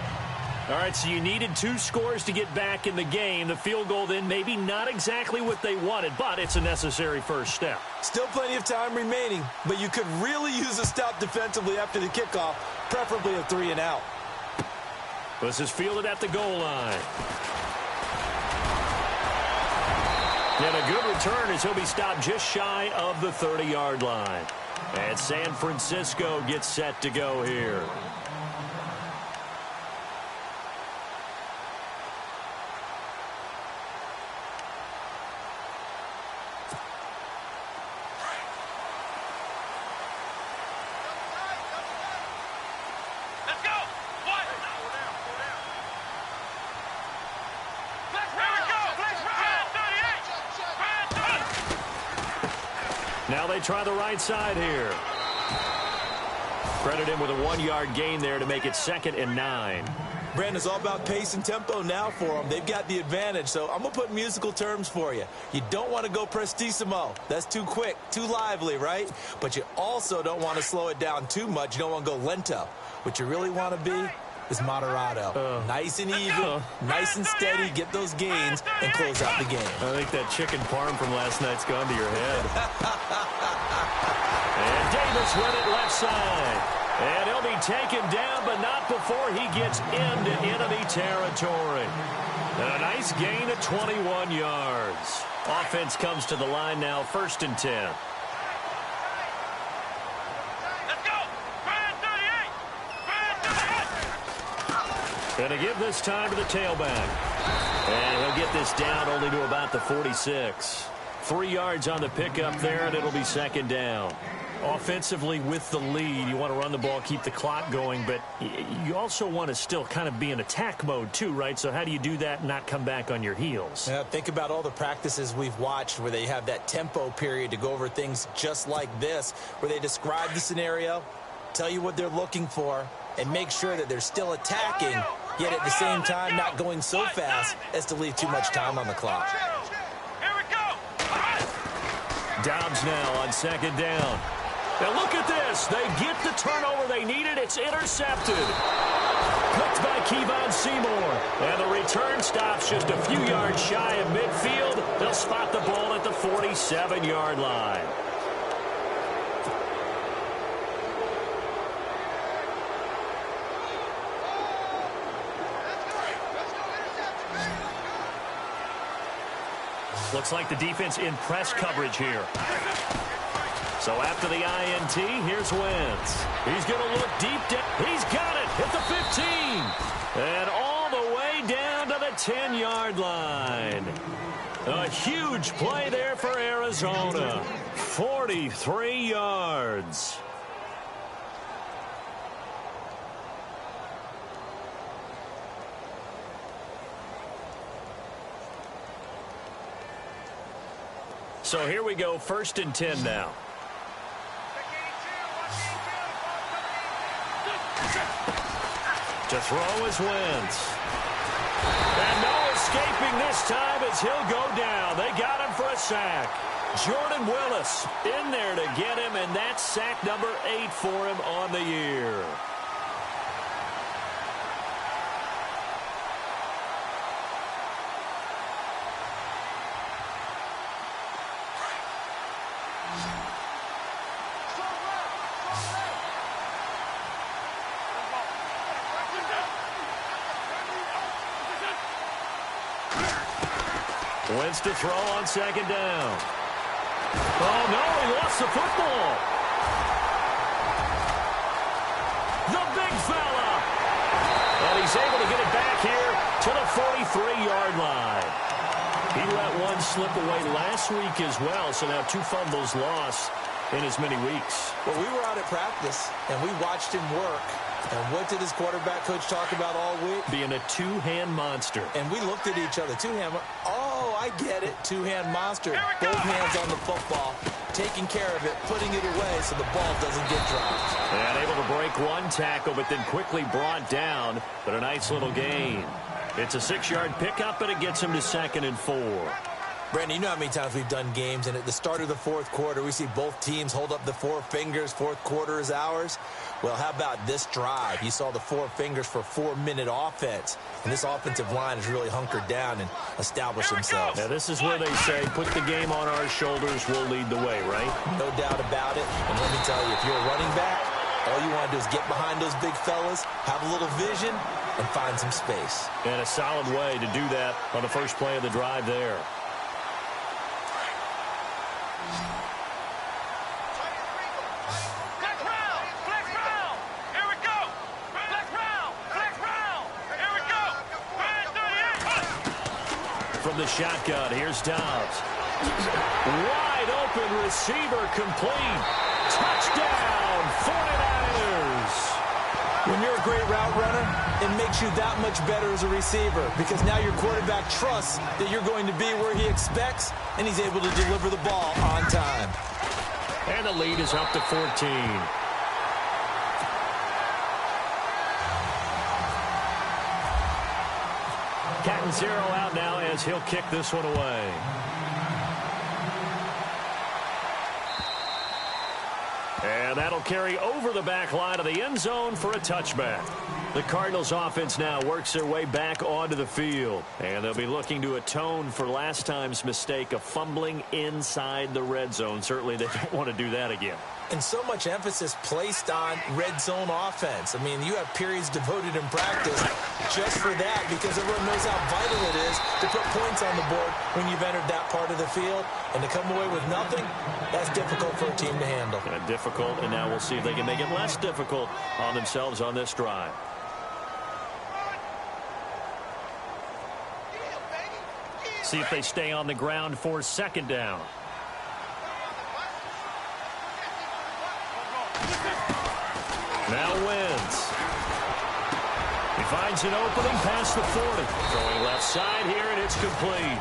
All right, so you needed 2 scores to get back in the game. The field goal then maybe not exactly what they wanted, but it's a necessary first step. Still plenty of time remaining, but you could really use a stop defensively after the kickoff, preferably a 3 and out. This is fielded at the goal line. And a good return as he'll be stopped just shy of the 30-yard line. And San Francisco gets set to go here. Now they try the right side here. Credit him with a 1-yard gain there to make it 2nd and 9. Brandon, it's all about pace and tempo now for them. They've got the advantage, so I'm going to put musical terms for you. You don't want to go prestissimo. That's too quick, too lively, right? But you also don't want to slow it down too much. You don't want to go lento. What you really want to be is moderato. Nice and even, nice and steady, get those gains, and close out the game. I think that chicken parm from last night's gone to your head. And Davis with it left side. And he'll be taken down, but not before he gets into enemy territory. And a nice gain of 21 yards. Offense comes to the line now, 1st and 10. Going to give this time to the tailback. And he'll get this down only to about the 46. 3 yards on the pickup there, and it'll be 2nd down. Offensively with the lead, you want to run the ball, keep the clock going, but you also want to still kind of be in attack mode too, right? So how do you do that and not come back on your heels? Yeah, think about all the practices we've watched where they have that tempo period to go over things just like this, where they describe the scenario, tell you what they're looking for, and make sure that they're still attacking, yet at the same time not going so fast as to leave too much time on the clock. Here we go. Dobbs now on second down. Now look at this. They get the turnover they needed. It's intercepted. Cooked by Kevon Seymour. And the return stops just a few yards shy of midfield. They'll spot the ball at the 47-yard line. Looks like the defense in press coverage here. So after the INT, here's Wentz. He's going to look deep down. He's got it at the 15. And all the way down to the 10-yard line. A huge play there for Arizona. 43 yards. So here we go, 1st and 10 now. To throw is Wentz. And no escaping this time as he'll go down. They got him for a sack. Jordan Willis in there to get him, and that's sack number 8 for him on the year. Wentz to throw on second down. Oh, no, he lost the football. The big fella. And he's able to get it back here to the 43-yard line. He let one slip away last week as well, so now 2 fumbles lost in as many weeks. Well, we were out at practice, and we watched him work. And what did his quarterback coach talk about all week? Being a two-hand monster. And we looked at each other. Two-hand. Oh, I get it. Two-hand monster. Both hands on the football, taking care of it, putting it away so the ball doesn't get dropped. And able to break one tackle, but then quickly brought down. But a nice little gain. It's a 6-yard pickup, and it gets him to 2nd and 4. Brandon, you know how many times we've done games, and at the start of the 4th quarter, we see both teams hold up the 4 fingers. 4th quarter is ours. Well, how about this drive? You saw the 4 fingers for 4-minute offense, and this offensive line has really hunkered down and established themselves. Now, this is where they say, put the game on our shoulders, we'll lead the way, right? No doubt about it. And let me tell you, if you're a running back, all you want to do is get behind those big fellas, have a little vision, and find some space. And a solid way to do that on the first play of the drive there. From the shotgun, here's Dobbs. Wide open receiver complete. Touchdown, 49ers. When you're a great route runner, it makes you that much better as a receiver because now your quarterback trusts that you're going to be where he expects, and he's able to deliver the ball on time. And the lead is up to 14. Cat and 0 out now as he'll kick this one away. And that'll carry over the back line of the end zone for a touchback. The Cardinals offense now works their way back onto the field. And they'll be looking to atone for last time's mistake of fumbling inside the red zone. Certainly they don't want to do that again. And so much emphasis placed on red zone offense. I mean, you have periods devoted in practice just for that because everyone knows how vital it is to put points on the board when you've entered that part of the field. And to come away with nothing, that's difficult for a team to handle. Difficult, and now we'll see if they can make it less difficult on themselves on this drive. See if they stay on the ground for 2nd down. Now Wentz. He finds an opening past the 40. Throwing left side here, and it's complete.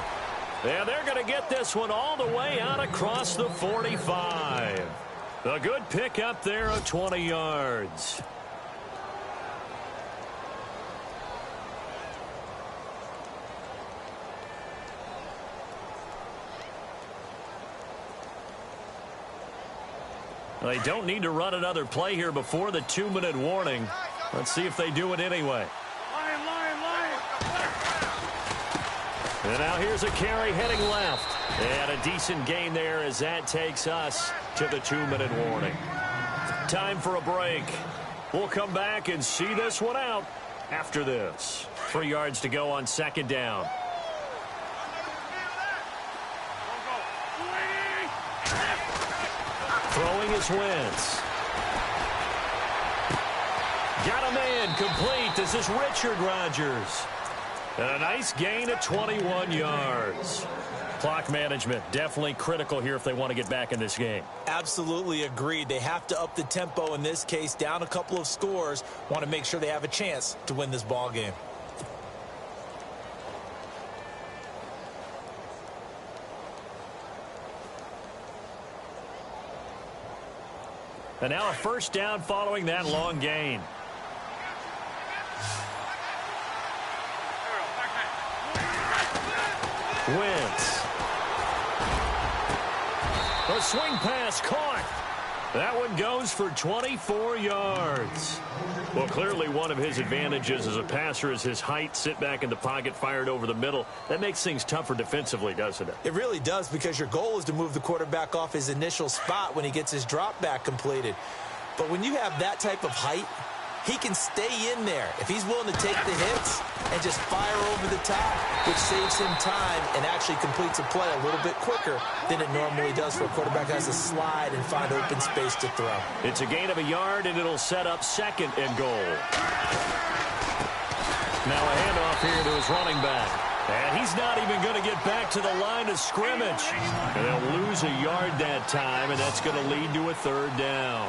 And they're going to get this one all the way out across the 45. A good pick up there of 20 yards. They don't need to run another play here before the 2-minute warning. Let's see if they do it anyway. And now here's a carry heading left. And a decent gain there as that takes us to the 2-minute warning. Time for a break. We'll come back and see this one out after this. 3 yards to go on second down. Throwing is Wentz. Got a man complete. This is Richard Rodgers. And a nice gain of 21 yards. Clock management definitely critical here if they want to get back in this game. Absolutely agreed. They have to up the tempo in this case, down a couple of scores. Want to make sure they have a chance to win this ball game. And now a first down following that long gain. Wentz. A swing pass caught. That one goes for 24 yards. Well, clearly one of his advantages as a passer is his height. Sit back in the pocket, fired over the middle. That makes things tougher defensively, doesn't it? It really does, because your goal is to move the quarterback off his initial spot when he gets his drop back completed. But when you have that type of height, he can stay in there if he's willing to take the hits and just fire over the top, which saves him time and actually completes a play a little bit quicker than it normally does for a quarterback who has to slide and find open space to throw. It's a gain of a yard, and it'll set up second and goal. Now a handoff here to his running back. And he's not even going to get back to the line of scrimmage. And they'll lose a yard that time, and that's going to lead to a third down.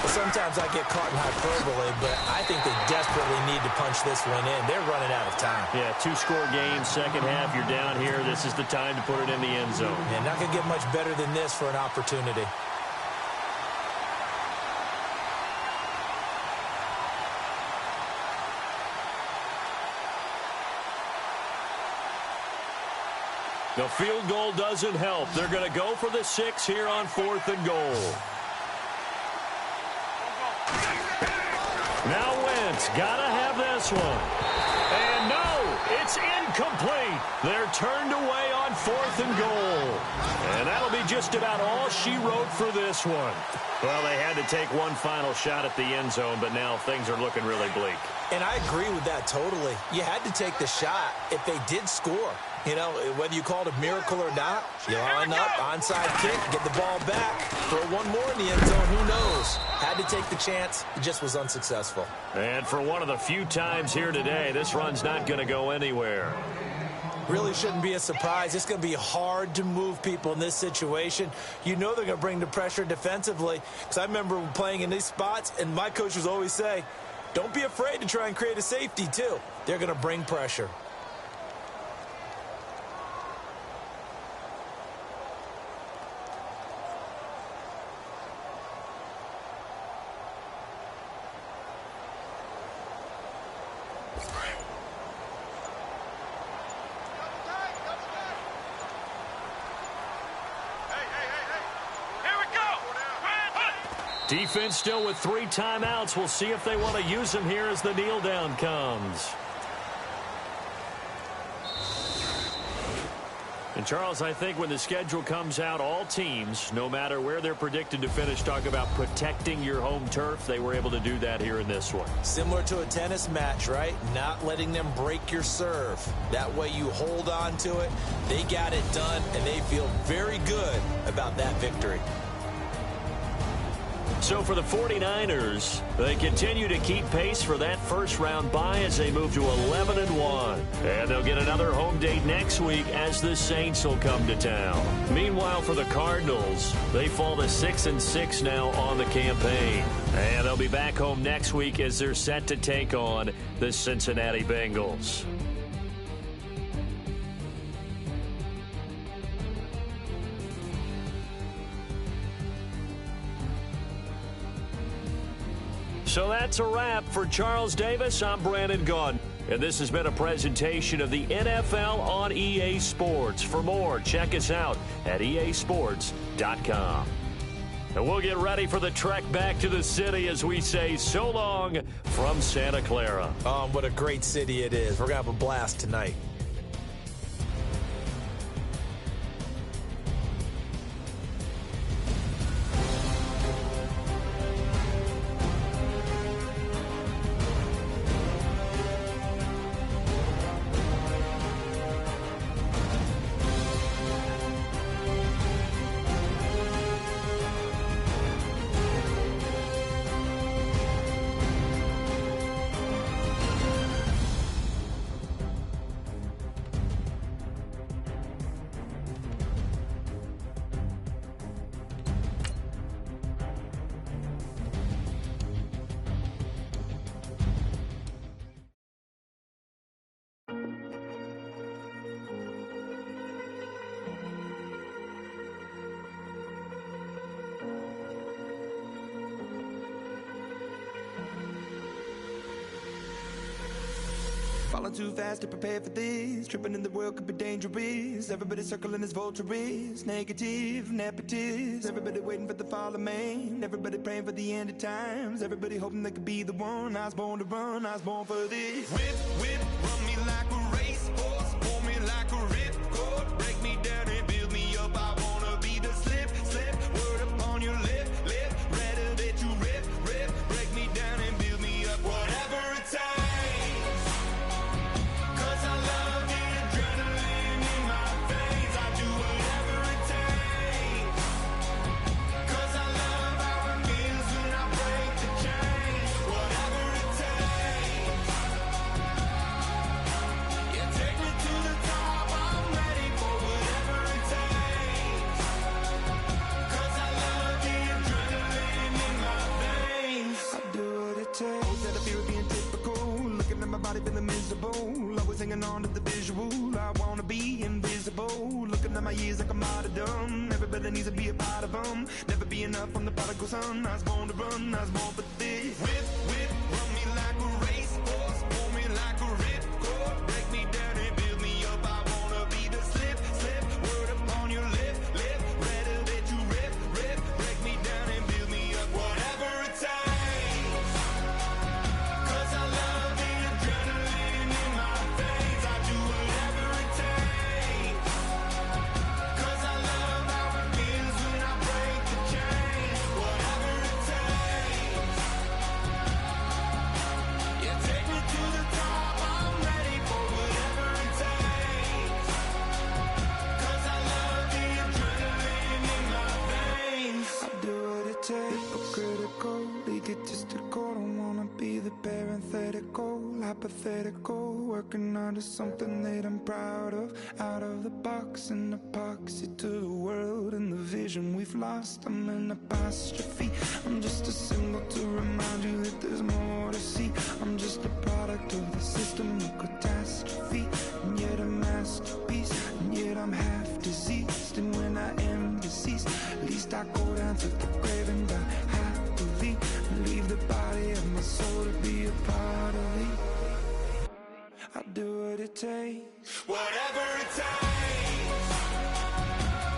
Sometimes I get caught in hyperbole, but I think they desperately need to punch this one in. They're running out of time. Yeah, 2-score game, second half, you're down here. This is the time to put it in the end zone. Yeah, not going to get much better than this for an opportunity. The field goal doesn't help. They're going to go for the 6 here on 4th and goal. Now Wentz, gotta have this one. And no, it's incomplete. They're turned away on 4th and goal. And that'll be just about all she wrote for this one. Well, they had to take one final shot at the end zone, but now things are looking really bleak. And I agree with that totally. You had to take the shot if they did score. You know, whether you call it a miracle or not, you line up, onside kick, get the ball back, throw one more in the end zone, who knows? Had to take the chance, it just was unsuccessful. And for one of the few times here today, this run's not going to go anywhere. Really shouldn't be a surprise. It's going to be hard to move people in this situation. You know they're going to bring the pressure defensively. Because I remember playing in these spots, and my coaches always say, don't be afraid to try and create a safety, too. They're going to bring pressure. Defense still with 3 timeouts. We'll see if they want to use them here as the kneel down comes. And Charles, I think when the schedule comes out, all teams, no matter where they're predicted to finish, talk about protecting your home turf. They were able to do that here in this one. Similar to a tennis match, right? Not letting them break your serve. That way you hold on to it. They got it done, and they feel very good about that victory. So for the 49ers, they continue to keep pace for that first-round bye as they move to 11-1. And they'll get another home date next week as the Saints will come to town. Meanwhile, for the Cardinals, they fall to 6-6 now on the campaign. And they'll be back home next week as they're set to take on the Cincinnati Bengals. So that's a wrap. For Charles Davis, I'm Brandon Gaudin. And this has been a presentation of the NFL on EA Sports. For more, check us out at easports.com. And we'll get ready for the trek back to the city as we say so long from Santa Clara. What a great city it is. We're going to have a blast tonight. Falling too fast to prepare for this. Tripping in the world could be dangerous. Everybody circling as vultures. Negative, nepotist. Everybody waiting for the fall of man. Everybody praying for the end of times. Everybody hoping they could be the one. I was born to run, I was born for this. Whip, whip, run me like a racehorse. Pull me like a ripcord. Break me down and build me up. I wanna be the slip, slip. Word up on your lip, lip. Rather that you rip, rip. Break me down and build me up. Whatever it takes. Feeling miserable, always hanging on to the visual. I wanna be invisible, looking at my years like I'm martyrdom. Everybody needs to be a part of them. Never be enough on the prodigal son. I was born to run, I was born for this. Whip, whip, run me like a racehorse. Pull me like a ripcord. Break me down and build me up. I wanna be the slip, slip. Word up on your lip, lip. Rather that you rip, rip. Break me down and build me up. Whatever it takes. Hypothetical, working onto something that I'm proud of. Out of the box, an epoxy to the world and the vision we've lost. I'm an apostrophe. I'm just a symbol to remind you that there's more to see. I'm just a product of the system of catastrophe, and yet a masterpiece. And yet I'm half diseased, and when I am deceased, at least I go down to the grave and die happily, and leave the body of my soul to be a part of it. I'll do what it takes. Whatever it takes.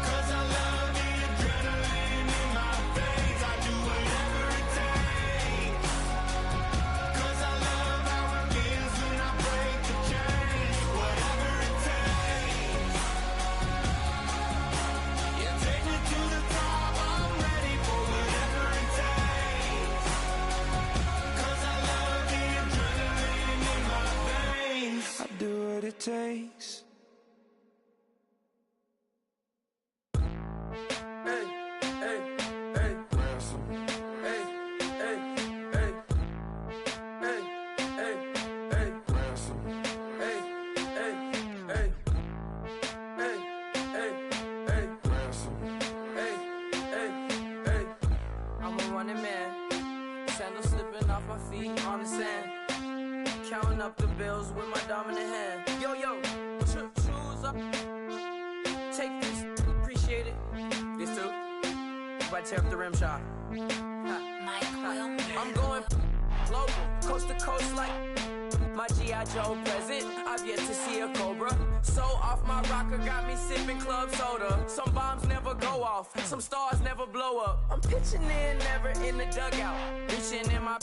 'Cause I love the adrenaline in my veins. I do whatever it takes. 'Cause I love how it feels when I break the chains. Whatever it takes. Yeah, take me to the top. I'm ready for whatever it takes. 'Cause I love the adrenaline in my veins. I do what it takes. counting up the bills with my dominant hand. Yo, choose up. Take this, appreciate it. This too. If I tear up the rim shot. I'm going global, coast to coast like my G.I. Joe present. I've yet to see a Cobra. So off my rocker got me sipping club soda. Some bombs never go off, some stars never blow up. I'm pitching in, never in the dugout. Reaching in my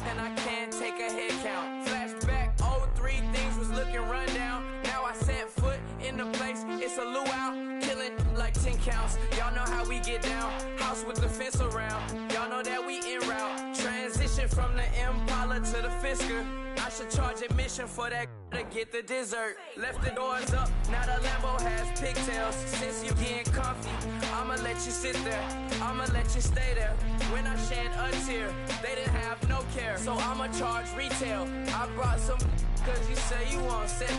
and I can't take a head count. Flashback 03, things was looking run down. Now I set foot in the place, it's a luau. Killing like 10 counts. Y'all know how we get down. House with the fence around. Y'all know that we en route. Transition from the Impala to the Fisker. I should charge admission for that to get the dessert. Left the doors up, now the Lambo has pigtails. Since you getting comfy, I'ma let you sit there. I'ma let you stay there. When I shed a tear, they didn't have no care. So I'ma charge retail. I brought some cause you say you want sick.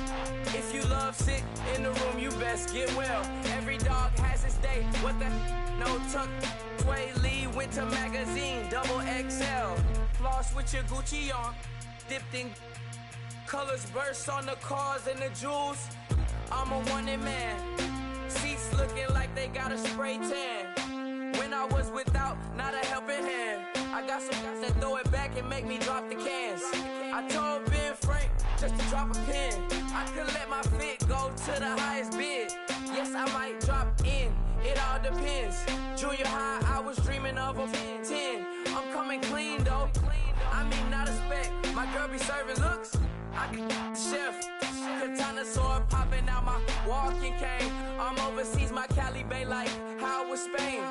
If you love sick in the room, you best get well. Every dog has its day. What the no tuck. Sway Lee Winter Magazine, double XL. Floss with your Gucci on. Dipped in colors burst on the cars and the jewels. I'm a wanted man. Seats looking like they got a spray tan. When I was without, not a helping hand. I got some guys that throw it back and make me drop the cans. I told Ben Frank just to drop a pin. I could let my fit go to the highest bid. Yes, I might drop in. It all depends. Junior high, I was dreaming of a 10. I'm coming clean though. I mean, not a spec. My girl be serving looks. I can the chef. Katana sword popping out my walking cane. I'm overseas, my Cali Bay like how was Spain.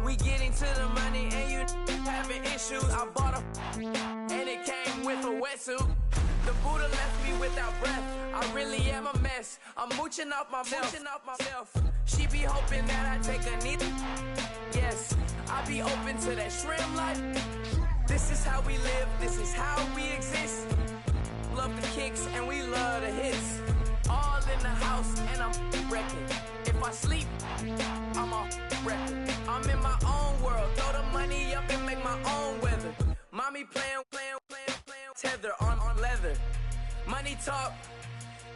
We getting to the money and you having issues. I bought a and it came with a wetsuit. The Buddha left me without breath. I really am a mess. I'm mooching off myself. She be hoping that I take a knee. Yes, I be open to that shrimp life. This is how we live, this is how we exist. Love the kicks and we love the hits. All in the house and I'm wrecking. If I sleep, I'm a wrecking. I'm in my own world, throw the money up and make my own weather. Mommy playing, tether on leather. Money talk,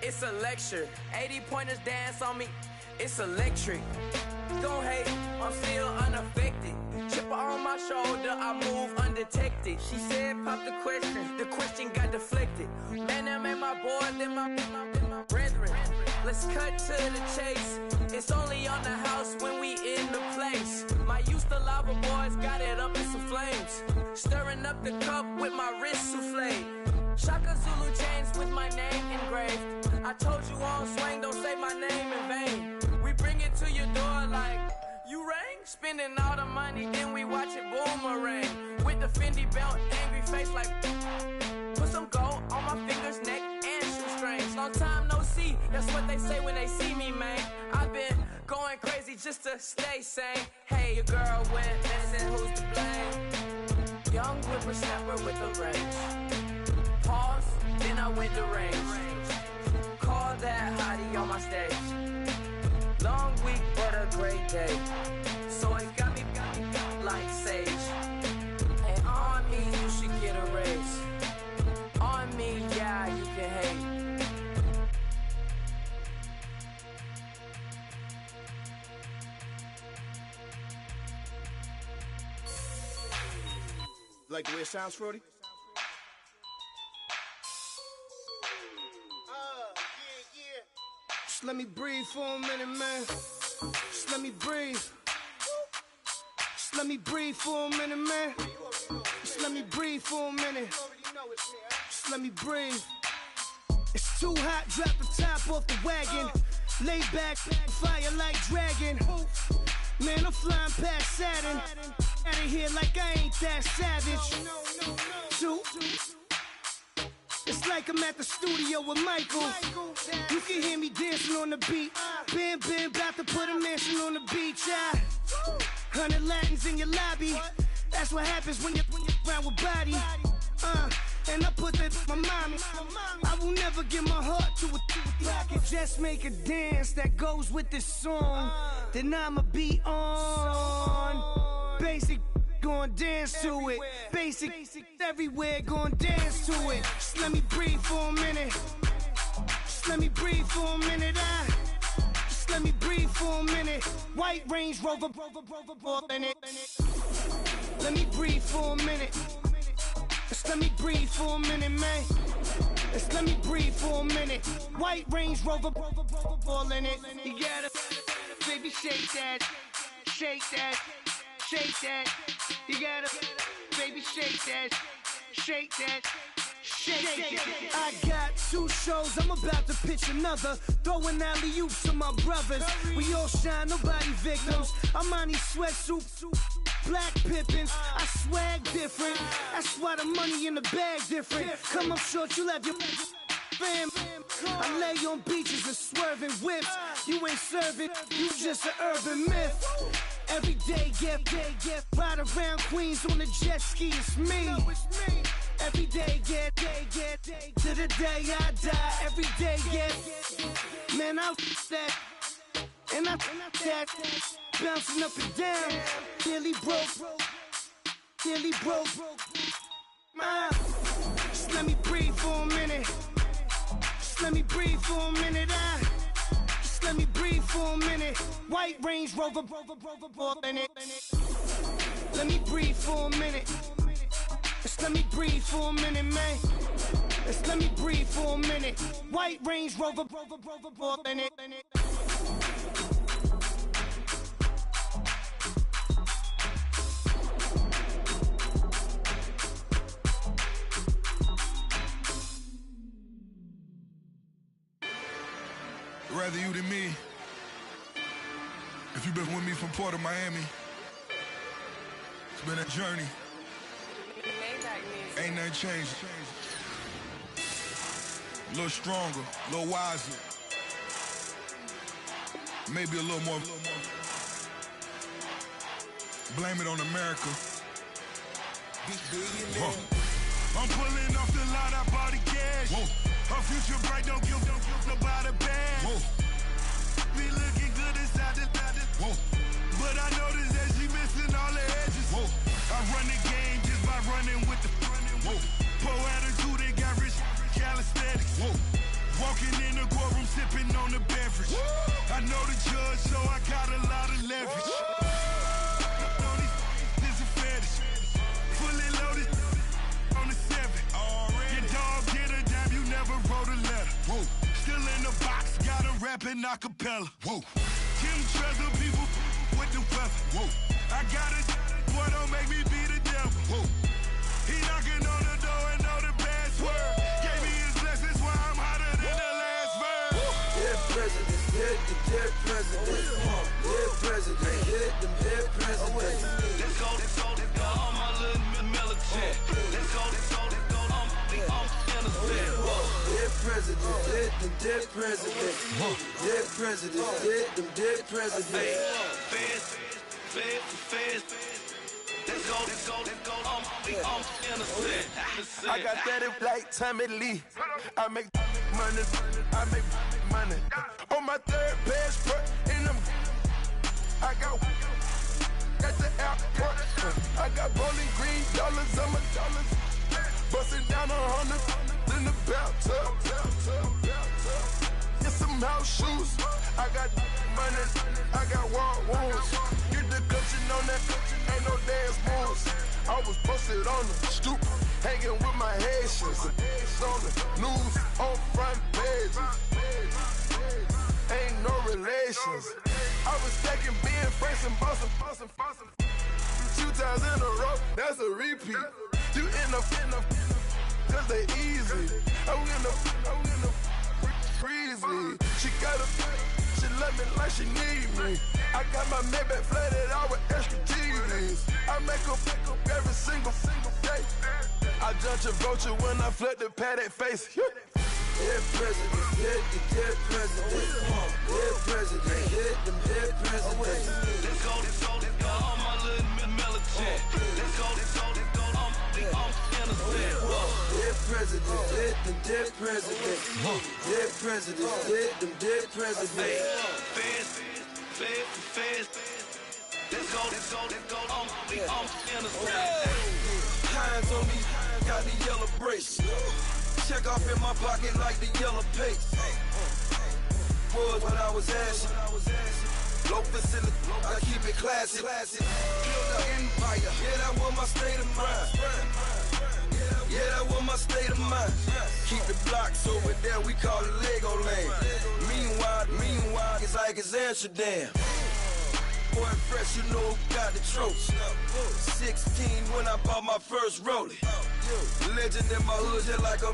it's a lecture. 80 pointers dance on me, it's electric. Don't hate, I'm still unaffected. Chipper on my shoulder, I move undetected. She said, pop the question got deflected. Man, that made my boy, then my brethren. Let's cut to the chase. It's only on the house when we in the place. My used to lava boys got it up in some flames. Stirring up the cup with my wrist souffle. Shaka Zulu chains with my name engraved. I told you on swing, don't say my name in vain. We bring it to your door like, you rang? Spending all the money, then we watch it boomerang. With the Fendi belt, angry face like, put some gold on my fingers, neck, and shoestrings. Long time no see, that's what they say when they see me, man. I've been going crazy just to stay sane. Hey, your girl went missing, who's to blame? Young whippersnapper with the range. Pause, then I went to range. Call that hottie on my stage. Long week, but a great day. So it got me like sage. And on me, you should get a raise. On me, yeah, you can hate. Like the way it sounds, Frody? Just let me breathe for a minute, man. Just let me breathe. Just let me breathe for a minute, man. Just let me breathe for a minute. Just let me breathe. It's too hot, drop the top off the wagon. Lay back, fire like dragon. Man, I'm flying past Saturn. Out of here like I ain't that savage. Two. It's like I'm at the studio with Michael. You can hear me dancing on the beat. Ben, about to put a mansion on the beach. 100 Latins in your lobby. That's what happens when you're around with body. And I put that in my mommy. I will never give my heart to a if I can just make a dance that goes with this song, then I'ma be on. Basic gon' dance to it. Basic everywhere, gon' dance to it. Just let me breathe for a minute. Just let me breathe for a minute. Just let me breathe for a minute. White Range Rover, in it. Let me breathe for a minute. Just let me breathe for a minute, man. Just let me breathe for a minute. White Range Rover, ball in it. You gotta, baby, shake that, shake that, shake that. You gotta, baby, shake that, shake that. Shake. I got 2 shows, I'm about to pitch another. Throwing alley-oops to my brothers. We all shine, nobody victims. I'm on these sweatsuits, black Pippins. I swag different. That's why the money in the bag different. Come up short, you'll have your fam. I lay on beaches and swerving whips. You ain't serving, you just an urban myth. Every day, get ride around Queens on a jet ski. It's me. Every day, get to the day I die. Every day, get man, I that and I that bouncing up and down. Nearly broke. Just let me breathe for a minute. Just let me breathe for a minute. Just let me breathe for a minute. White Range Rover, in it. Let me breathe for a minute. Just let me breathe for a minute, man. Just let me breathe for a minute. White Range Rover, in it. Rather you than me. If you've been with me from Port of Miami, it's been a journey. Ain't nothing changed. A little stronger, a little wiser. Maybe a little more. Blame it on America. I'm pulling off the line, I bought the cash. Whoa. Her future bright, don't give nobody bad. Whoa. Be looking good inside the whoa. But I noticed that she missing all the edges. Whoa. I run the game just by running with the whoa. Poor attitude, they got rich calisthenics. Whoa. Walking in the courtroom, sipping on the beverage. Whoa. I know the judge, so I got a lot of leverage. This is a fetish. Fully loaded on the 7. Your dog get a dime, you never wrote a letter. Whoa. Still in the box, got him rapping acapella. Whoa. Kim Treasure, people with the weapon. Whoa. I got it, boy, don't make me be the devil. Whoa. He knocking on the door and know the password. Gave me his blessings while I'm hotter than the last verse. Dead presidents, dead presidents. Dead presidents, dead presidents. Let's go, all my little militant. Let's go, I'm innocent. Dead presidents, dead presidents. Dead presidents, dead presidents. Fast. Let's go, I'm innocent. I got that if like Tommy Lee. I make money. On my third passport, and I got the airport. I got bowling green dollars on my dollars. Busting down 100 in the bathtub. Get some house shoes. I got money. I got war wounds. Get the cushion on that. Ain't no dance moves. I was posted on the stoop, hanging with my Haitians. On the news, on front pages. Ain't no relations. I was stacking being friends and bossing. 2 times in a row, that's a repeat. You end up, cause they easy. I'm in the breezy. She love me like she need me. I got my Maybach flooded out with extra TVs. I make her every single day. I judge a vulture when I flood the Paddock face. Dead presidents, dead presidents. Dead presidents, dead presidents. Let's go, all my little militant. Let's go, I'm innocent. Dead presidents, dead presidents. Dead presidents, dead presidents. Fast. Hands on me, got the yellow brace. Check off in my pocket like the yellow paste. Was when I was asking. Low facility, I keep it classy. Build an empire, yeah, that was my state of mind. Yeah, that was my state of mind. Keep the blocks over there, we call it Lego land. Meanwhile, it's like it's Amsterdam. Boy, fresh, you know who got the tropes. 16 when I bought my first rollie. Legend in my hood, just like a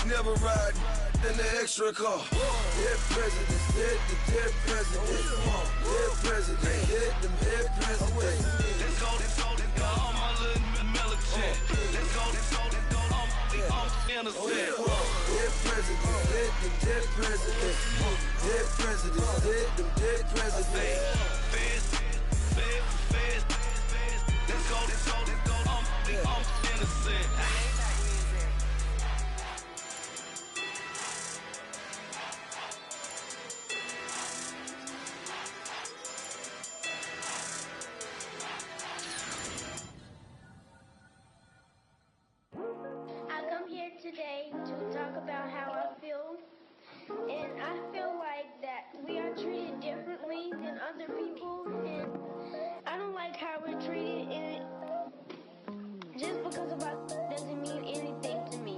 never ride in the extra car. Dead presidents, dead presidents. Dead president, dead president. Let's go, all my little militant. Let's go, innocent. Dead president, dead president. Dead president, dead president. Feds. Let's go, innocent. Today to talk about how I feel, and I feel like that we are treated differently than other people, and I don't like how we're treated, and just because of us doesn't mean anything to me.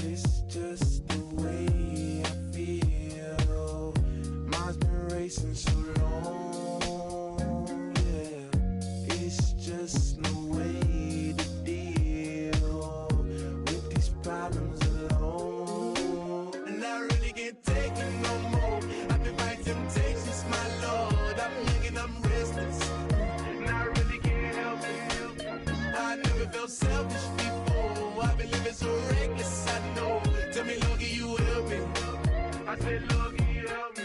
It's just the way I feel. Mine's been racing so long, yeah. It's just no way to problems alone, and I really can't take it no more. I've been fighting temptations, my Lord. I'm young and I'm restless, and I really can't help it. I never felt selfish before. I've been living so reckless, I know. Tell me, Lord, can you help me? I said, Lord, can you help me?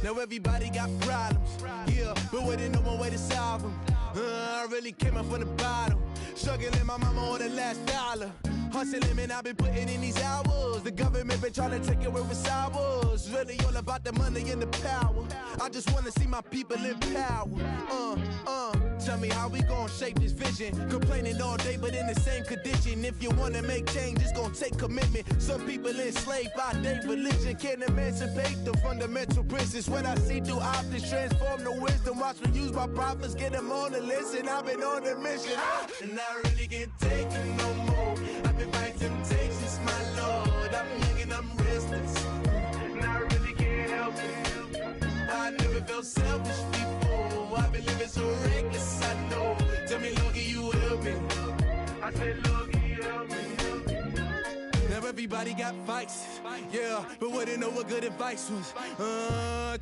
Now everybody got problems, yeah, but waiting no one way to solve them. I really came up from the bottom, struggling my mama on the last dollar. Hustling, man, I've been putting in these hours. The government been trying to take away what's ours. Really all about the money and the power. I just wanna see my people in power. Tell me how we gon' shape this vision. Complaining all day, but in the same condition. If you wanna make change, it's gon' take commitment. Some people enslaved by their religion can't emancipate the fundamental principles. When I see through optics, transform the wisdom. Watch me use my prophets, get them on the list, and I've been on the mission. And I really can't take it no more. I've been fighting temptations, my Lord. I'm young and I'm restless, and I really can't help it. I never felt selfish before. I've been living so reckless, I know. Tell me, Lord, can you help me? I said, Lord, can you help me? Now everybody got fights, yeah, but wouldn't know what good advice was.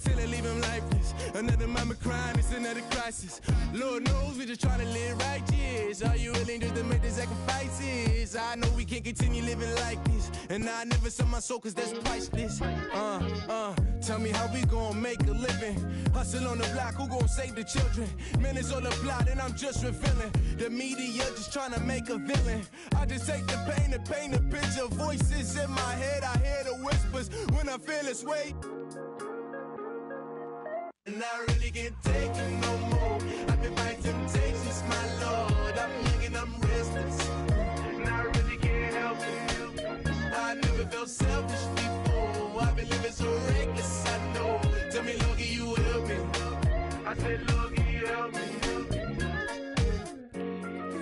Till it leave him lifeless. Another mama crying, it's another crisis. Lord knows we just trying to live righteous. Are you willing just to make the sacrifices? I know we can't continue living like this, and I never sell my soul cause that's priceless. Tell me how we gon' make a living. Hustle on the block, who gon' save the children? Minutes on the plot and I'm just revealing. The media just trying to make a villain. I just take the pain and paint a picture. Voices in my head, I hear the whispers when I feel this way. And I really can't take it no more. I've been fighting temptations, my Lord. I'm young and I'm restless, and I really can't help it. I never felt selfish before. I've been living so reckless, I know. Tell me, Lord, can you help me? I said, Lord, can you help me?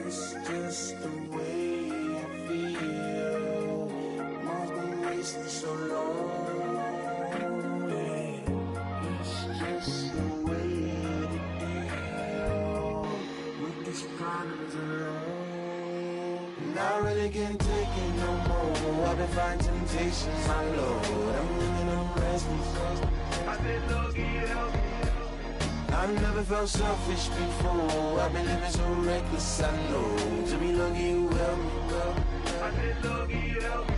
It's just the way I feel. Mine's been racing so long. I really can't take it no more. I've been fighting temptations, my Lord. I'm living on restless. I said, Lord, can you help me? I've never felt selfish before. I've been living so reckless, I know. To be lucky, you help me, girl. I said, Lord, can you help me?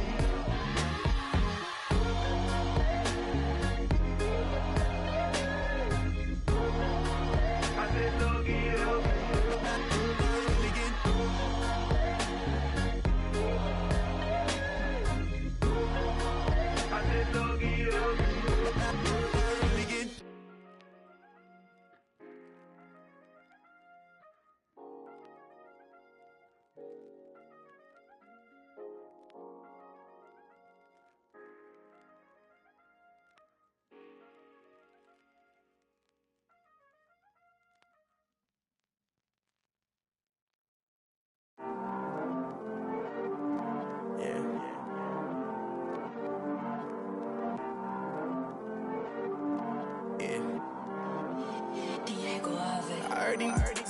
I said, Lord, can you help me?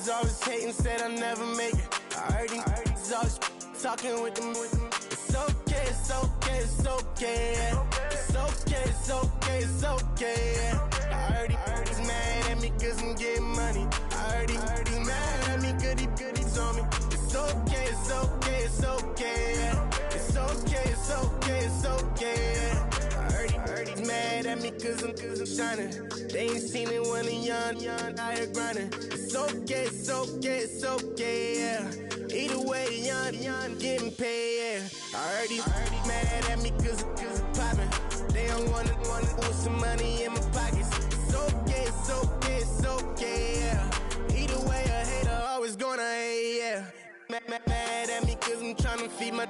these always hating, said I'll never make it. I heard these always talking with them. It's okay, it's okay, it's okay, yeah. It's okay, it's okay, it's okay, yeah. I heard he's mad at me cause I'm getting money. I heard he's mad at me cause he's on me. It's okay, it's okay, it's okay, yeah. It's okay, it's okay, it's okay, yeah. I heard he's mad at me cause I'm shining. They ain't seen it when I'm young, out here grinding. It's okay, it's okay, it's okay, yeah. Either way, young, getting paid, yeah. I heard he's mad at me cause I'm poppin'. They don't wanna put some money in my pockets. It's okay, it's okay, it's okay, yeah. Either way, a hater always gonna hate, yeah. Mad at me cause I'm tryna feed my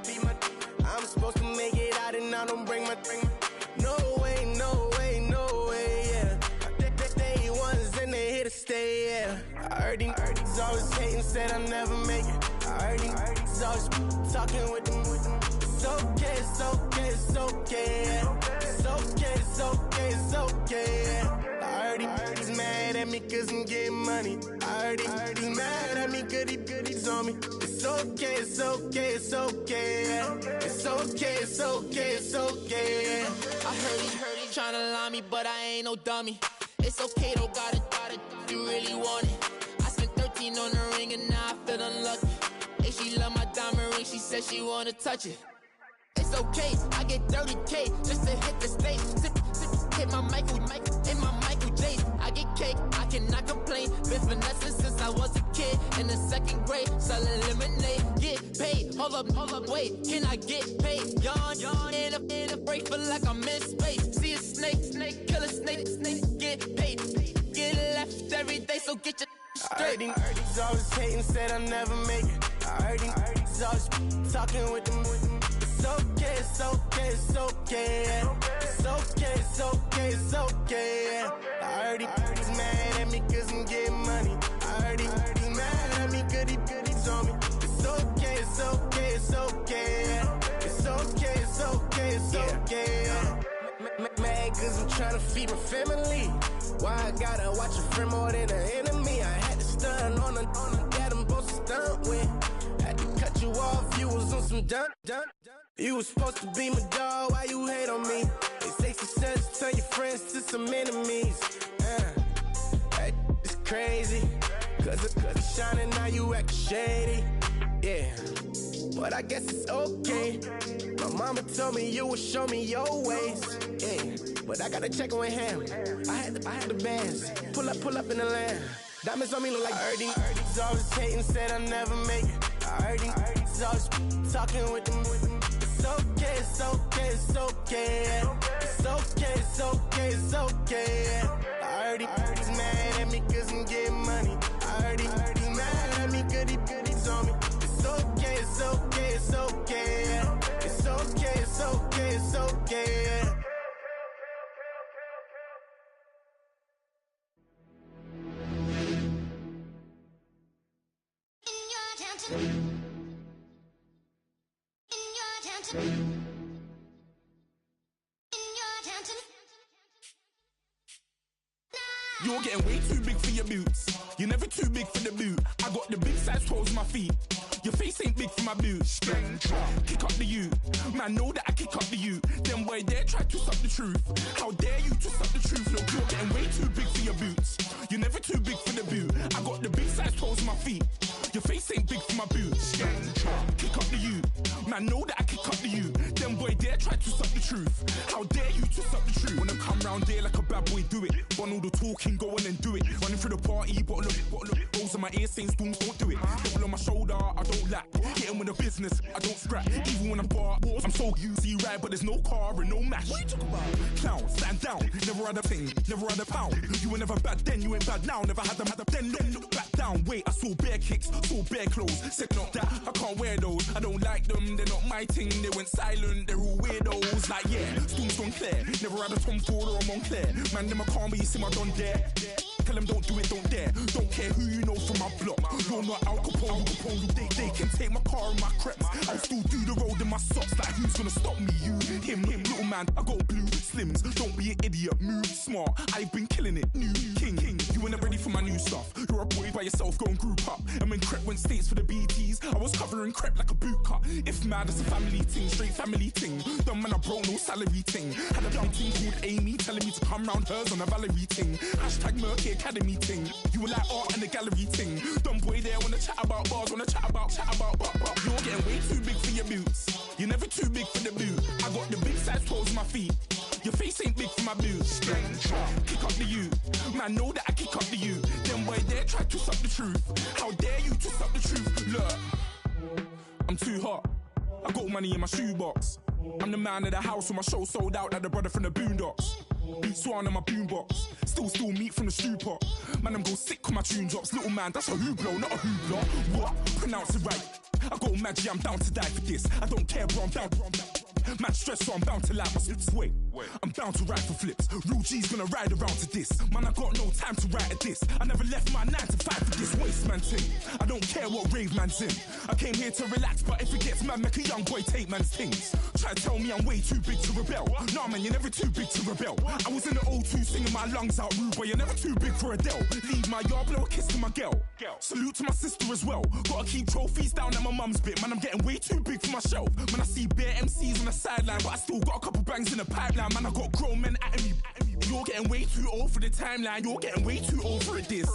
I'm supposed to make it out and I don't bring my No way, no way, no way, yeah. They ones and they here to stay, yeah. I heard he's always hating, said I'll never make it. I heard he's always talking with them. It's okay, it's okay, it's okay, yeah. It's okay, it's okay, it's okay, yeah. I heard he's mad at me cause I'm getting money. I heard he's mad at me cause he's on me. It's okay, it's okay, it's okay, yeah. It's okay, it's okay, it's okay, yeah. I heard he tryna lie me, but I ain't no dummy. It's okay though, got it, you really want it. I spent 13 on the ring and now I feel unlucky. Hey, she love my diamond ring, she said she wanna touch it. It's okay, I get 30K just to hit the stage. Hit my Michael, in my Michael J. I get cake, I cannot complain. Been finessing since I was a kid in the second grade. Selling lemonade, get paid. Hold up, wait, can I get paid? Yawn, in a break, feel like I'm in space. See a snake, kill a snake, get paid. Get left every day, so get your straight. I heard he's always hating, said I'll never make it. I heard he's always talking with them. It's okay, it's okay, it's okay, yeah. It's okay, it's okay, it's okay, yeah. I heard he's mad at me cause I'm getting money. I heard he's mad at me cause he's on me. It's okay, it's okay, it's okay, yeah. It's okay, it's okay, it's okay, yeah. Mad cause I'm tryna feed my family. Why I gotta watch a friend more than an enemy? I had to stun on the dad I'm supposed to stunt with. Had to cut you off, you was on some dun. You was supposed to be my dog, why you hate on me? They say success turn your friends to some enemies. Hey, it's crazy. Cause it's shining, now you act shady. Yeah, but I guess it's okay. My mama told me you would show me your ways. Yeah, but I gotta check with him. I had the bands. Pull up in the land. Diamonds on me look like I heard he's always hating, said I'll never make it. I heard he's always talking with them. It's okay, it's okay, it's okay, yeah. It's okay, it's okay, it's okay, yeah. I heard he's mad at me cause I'm getting money. I heard he's mad at me cause he's on me. It's okay, it's okay, it's okay, yeah. It's okay, it's okay, it's okay, yeah. You're getting way too big for your boots. You're never too big for the boot. I got the big size toes on my feet. Your face ain't big for my boots. Kick up the you. Man, know that I kick up the you. Them boy there try to suck the truth. How dare you to suck the truth? Look, you're getting way too big for your boots. You're never too big for the boot. I got the big size toes on my feet. Your face ain't big for my boots. Kick up the you. Man, know that I kick up the you. Them boy there try to suck the truth. How dare you to suck the truth? Wanna come round there like a bad boy, do it. Want all the talking, go on and do it. Running through the party, but look. Rolls in my ear saying spoons, don't do it. Double on my shoulder, I don't lack. Hitting with a business, I don't scrap. Even when I'm bar, I'm so easy right, but there's no car and no match. What you talking about? Clown, stand down. Never had a thing, never had a pound. You were never bad then, you ain't bad now. Never had them, then look back down. Wait, I saw bare kicks, saw bare clothes. Said not that, I can't wear those. I don't like them, they're not my thing. They went silent, they're all weirdos. Like yeah, spoons gone clear. Never had a Tom Ford or a Montclair. Man, them a calm, but you see my done there. Tell them don't do it, don't dare. Don't care who you know from my block. You're not Al Capone, they can take my car and my creps. I'll still do the road in my socks. Like who's gonna stop me? You, him, little man. I got blue slims. Don't be an idiot, move smart. I've been killing it. New king. You were never ready for my new stuff. You're a boy by yourself, go and group up. And when Crep went states for the BTs, I was covering Crep like a boot cut. If mad, it's a family ting, straight family ting. Dumb man, I broke no salary ting. Had a young ting called Amy telling me to come round hers on a Valerie ting. Hashtag Murky Academy ting. You were like art and the gallery ting. Dumb boy there wanna chat about bars, wanna chat about. But you're getting way too big for your boots. You're never too big for the boot. I got the big size toes on my feet. Your face ain't big for my boots. Kick up the you. Man, know that I kick up the you. Them boy there try to suck the truth. How dare you to suck the truth? Look, I'm too hot. I got money in my shoebox. I'm the man of the house when my show sold out like the brother from the Boondocks. Beat Swan in my boombox. Still meat from the stew pot. Man, I'm go sick when my tune drops. Little man, that's a hooplo, not a hoopla. What? Pronounce it right. I got magic, I'm down to die for this. I don't care, bro, I'm down. Man stressed, so I'm bound to lie my slips. Wait, I'm bound to ride for flips. Real G's gonna ride around to this. Man, I got no time to write at this. I never left my 9 to 5 for this waste man thing. I don't care what rave man's in. I came here to relax, but if it gets mad, make a young boy take man's things. Try to tell me I'm way too big to rebel. Nah, man, you're never too big to rebel. I was in the O2 singing my lungs out rude, but you're never too big for Adele. Leave my yard, blow a kiss to my girl. Salute to my sister as well. Gotta keep trophies down at my mum's bit. Man, I'm getting way too big for my shelf. Man, I see bare MCs on the sideline, but I still got a couple bangs in the pipeline. Man, I got grown men at me. You're getting way too old for the timeline. You're getting way too old for a diss.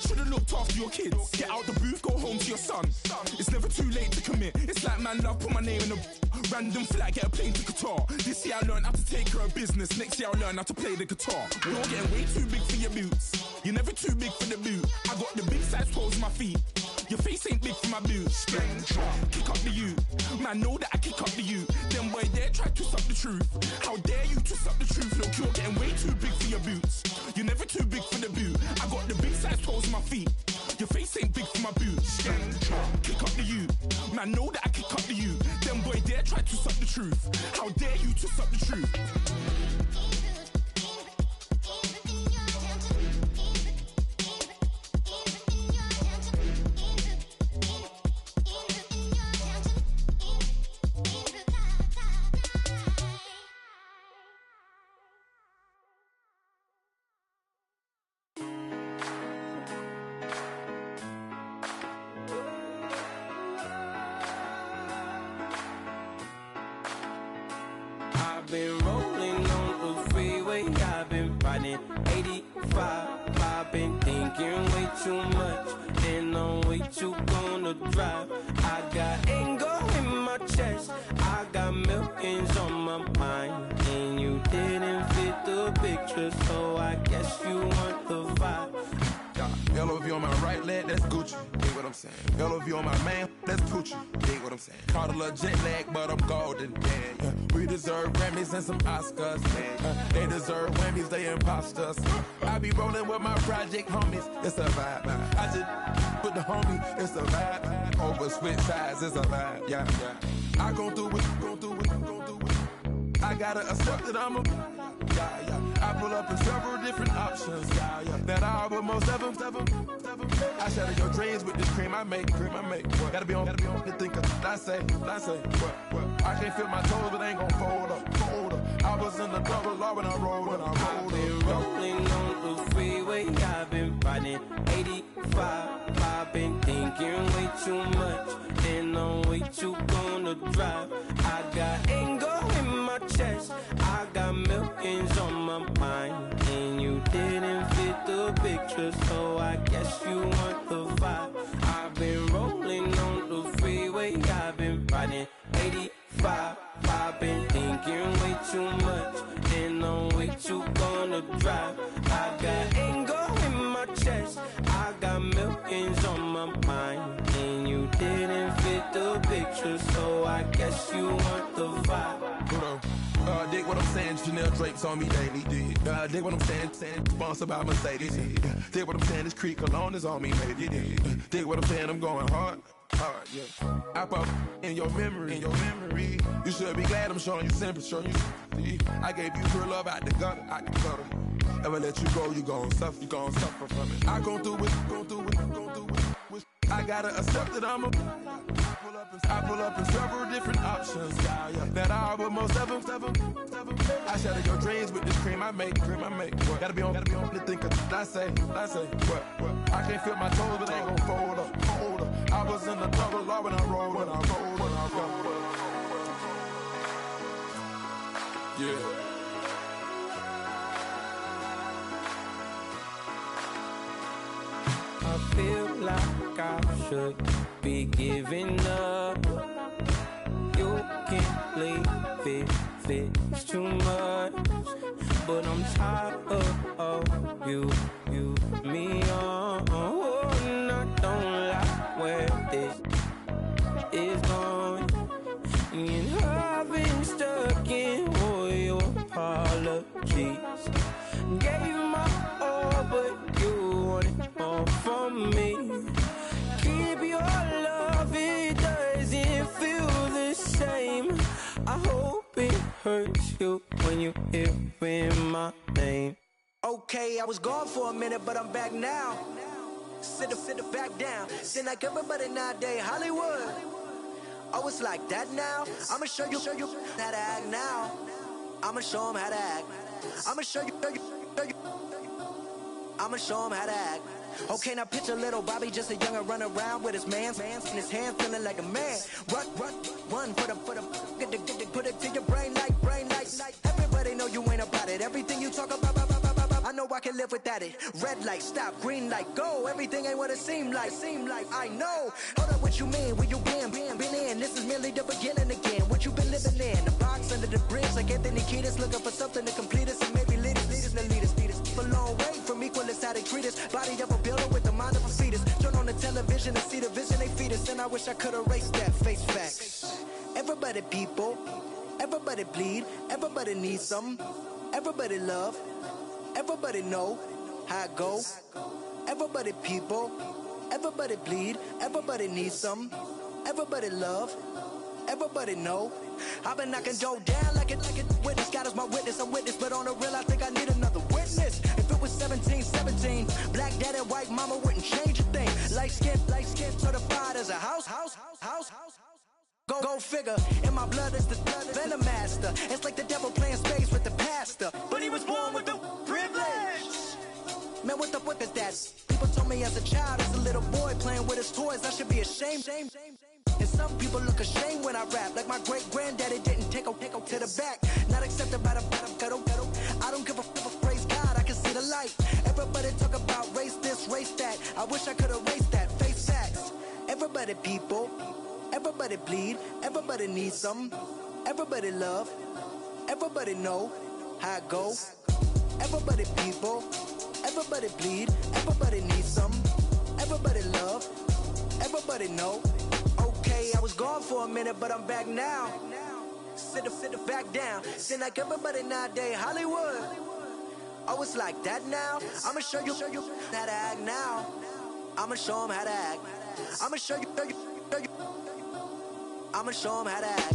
Should've looked after your kids. Get out the booth, go home to your son. It's never too late to commit. It's like man love, put my name in a random flat, get a plane to Qatar. This year I learned how to take care of business. Next year I'll learn how to play the guitar. You're getting way too big for your boots. You're never too big for the boot. I got the big size toes on my feet. Your face ain't big for my boots. Kick up the you. Man, know that I kick up the you. Them boy there try to suck the truth. How dare you to suck the truth? Look, you're getting way too big for your boots. You're never too big for the boot. I got the big size toes on my feet. Your face ain't big for my boots. Kick up the you. Man, know that I kick up the you. Them boy there try to suck the truth. How dare you to suck the truth? I've been rolling on the freeway, I've been riding 85. I've been thinking way too much, and I'm way too gonna drive. I got anger in my chest, I got millions on my mind, and you didn't fit the picture, so I guess you want the vibe. LOV on my right leg, that's Gucci. Dig what I'm saying? LOV on my man, that's Poochie. Dig what I'm saying? Caught a little jet lag, but I'm golden. Yeah. We deserve Grammys and some Oscars. They deserve Whammies, they imposters. I be rolling with my project homies. It's a vibe. I just put the homie. It's a vibe. Over switch sides, it's a vibe. Yeah. I gon' do it. I gotta accept that I'm a. Yeah. I pull up in several different options. That I will most ever. I shatter your dreams with this cream I make. Gotta be on the thinker. I say. What? I can't feel my toes, but ain't gon' fold up. I was in the double law when I rolled. I've been rolling on the freeway, I've been riding 85. I've been thinking way too much, and I'm way too gonna drive. I got anger in my chest, I got millions on my mind, and you didn't fit the picture, so I guess you want the vibe. I've been rolling on the freeway, I've been riding 85. I've been thinking way too much, and I'm way too gonna drive. I got anger in my chest, I got millions on my mind, and you didn't fit the picture, so I guess you want the vibe. Dig what I'm saying, Chanel drapes on me daily. Dig what I'm saying, sponsored by Mercedes. Dig what I'm saying, this Creek Cologne is on me, maybe. Dig what I'm saying, I'm going hard, yeah. I pop in your memory. You should be glad I'm showing you sympathy. I gave you real love out the gutter. Ever let you go, you gon' suffer from it. I gon' do it. I gotta accept that I'm a. pull up in several different options, yeah. That I but most of them. I shatter your dreams with this cream I make. What? Gotta be on the thinker. I say, what? I can't feel my toes, but they gon' fold up. I was in the double law when I rolled. Yeah. I feel like I should be giving up. You can't leave it's too much. But I'm tired of you, me on. Oh, and I don't like where this is going. And I've been stuck in all your apologies. Gave my all, but you want it all from me. Keep your love, it doesn't feel the same. I hope it hurts you when you hear my name. Okay, I was gone for a minute, but I'm back now. Sit back down. Seem like everybody nowadays, Hollywood. Oh, it's like that now? I'ma show you how to act now. I'ma show them how to act. I'ma show you. I'ma show them how to act. Okay, now picture little Bobby, just a youngin' run around with his man in his hand, feeling like a man. Run for the put it to your brain like. Everybody know you ain't about it. Everything you talk about, I know I can live without it. Red light, stop, green light, go. Everything ain't what it seem like. I know. Hold up, what you mean? Where you been in? This is merely the beginning again. What you been living in? The box under the bridge, like Anthony Kiedis, looking for something to complete us and maybe lead us. A long way from equalist, how they treat us. Body of a builder with the mind of a fetus. Turn on the television and see the vision they feed us, and I wish I could erase that. Face facts. Everybody people, everybody bleed, everybody needs some, everybody love, everybody know how it go. Everybody people, everybody bleed, everybody needs some, everybody love, everybody know. I've been knocking Joe down like it witness. God is my witness, I'm witness, but on the real I think I need another witness. If it was 17, black daddy, white mama wouldn't change a thing. Light skin, certified as a house. Go figure, in my blood is the venom master. It's like the devil playing space with the pastor, but he was born with the privilege. Man, what is that? People told me as a child, as a little boy playing with his toys, I should be ashamed. And some people look ashamed when I rap, like my great-granddaddy didn't take a to the back. Not accepted by the ghetto. I don't give a praise God, I can see the light. Everybody talk about race this, race that. I wish I could erase that, face facts. Everybody people, everybody bleed, everybody needs some, everybody love, everybody know how it go. Everybody people, everybody bleed, everybody needs some, everybody love, everybody know. Okay, I was gone for a minute, but I'm back now. Sit back down. Seem like everybody nowadays, Hollywood. Oh, it's like that now? I'ma show you how to act now. I'ma show them how to act. I'ma show you. I'ma show them how to act.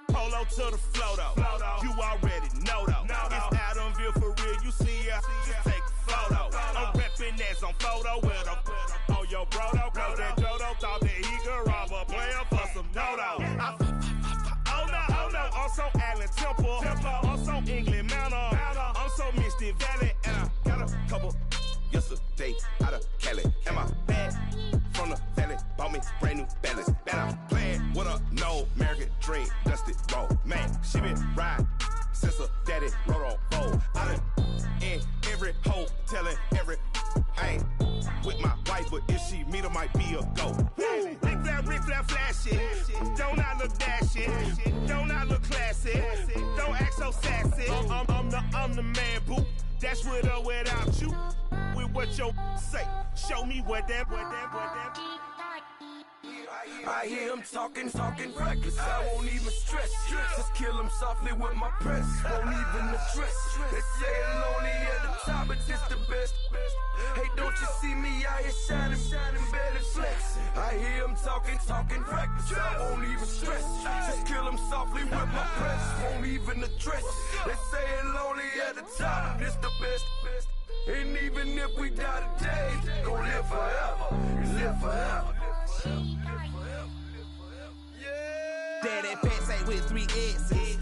Polo to the flow though. You already know though. It's Adamville for real. You see ya, just take a photo. I'm reppin' as on photo with a on your bro though. Cause that Jodo thought that he could rob a player for some dodo. Oh no, I'm so Allen Temple. I'm so England Mountain. I'm so Misty Valley. And I got a couple yesterday out of Cali. And my bag from the valley bought me brand new balance. And I'm playing with a no American dream, dusted roll. Man, she been riding since her daddy rode on fold. I done in every hole, telling every I ain't with my wife. might be a go. Rick Flair flashing. Don't I look dashing? Don't I look classy? Don't act so sassy. I'm the man, boo. That's with or without you. With what your say. Show me what that. I hear him talking reckless. I won't even stress. Just kill him softly with my press. Won't even address. They say it lonely at the top, but this the best. Hey, don't you see me out here shining, better flex. I hear him talking reckless. I won't even stress. Just kill him softly with my press. Won't even address. They say it lonely at the top, this the best. And even if we die today, gon' live forever. Live forever. Daddy Patsy with 3 S's.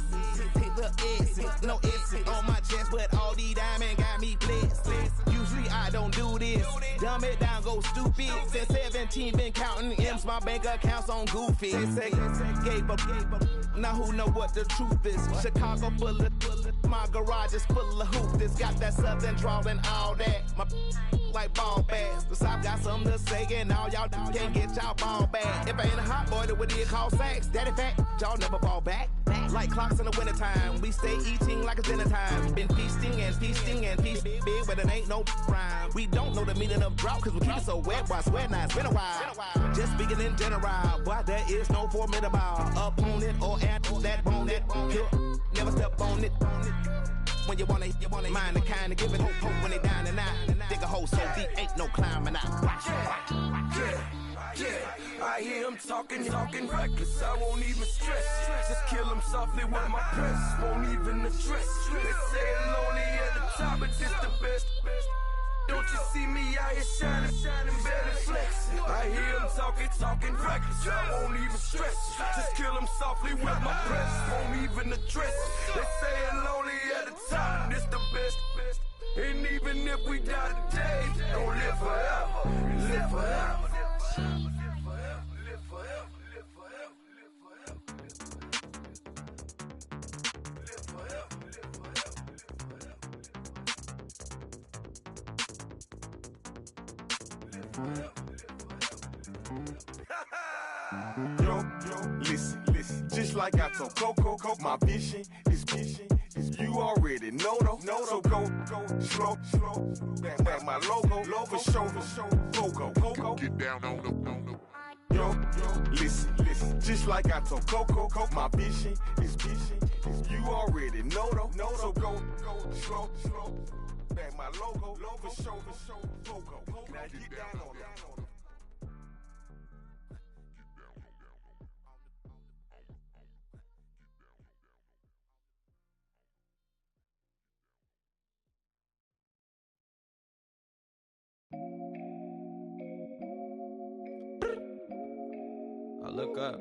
Pick the S's, no S's on my chest, but all these diamonds got me blessed. Usually I don't do this. Dumb it down, go stupid. Since 17, been counting M's, my bank account's on goofy. They say gave up. Now who know what the truth is? Chicago full of my garage is full of hoops. It's got that southern drawl and all that. My like ball bags. The South got something to say, and all y'all can't get y'all ball back. If I ain't a hot boy, then what do you call sacks? Daddy fat, y'all never ball back. Like clocks in the wintertime, we stay eating like it's dinner time. Been feasting and feasting big, but it ain't no rhyme. We don't know the meaning of drought, cause we keep it so wet. Why sweat now? It's been a while. Just speaking in general, boy, there is no formidable opponent or at that bone that kill. Never step on it. When you wanna mind the kind of giving hope when they down and out. Dig a hole so deep, ain't no climbing out. Yeah, I hear him talking reckless. I won't even stress. Just kill him softly with my press. Won't even address. They say it lonely at the top, but this the best. Don't you see me out here shining, better flex. I hear him talking reckless. I won't even stress. Just kill him softly with my press. Won't even address. They say it lonely at the top, this the best. And even if we die today, don't live forever. Live forever. Yo, listen, just like I told Coco, my vision is you already know though. So go slow, back my logo, for show, Coco, get down on the. Yo, listen, just like I told Coco, my vision is you already know though. So go slow, back my logo, for show, Coco. Now get down on that. I look up,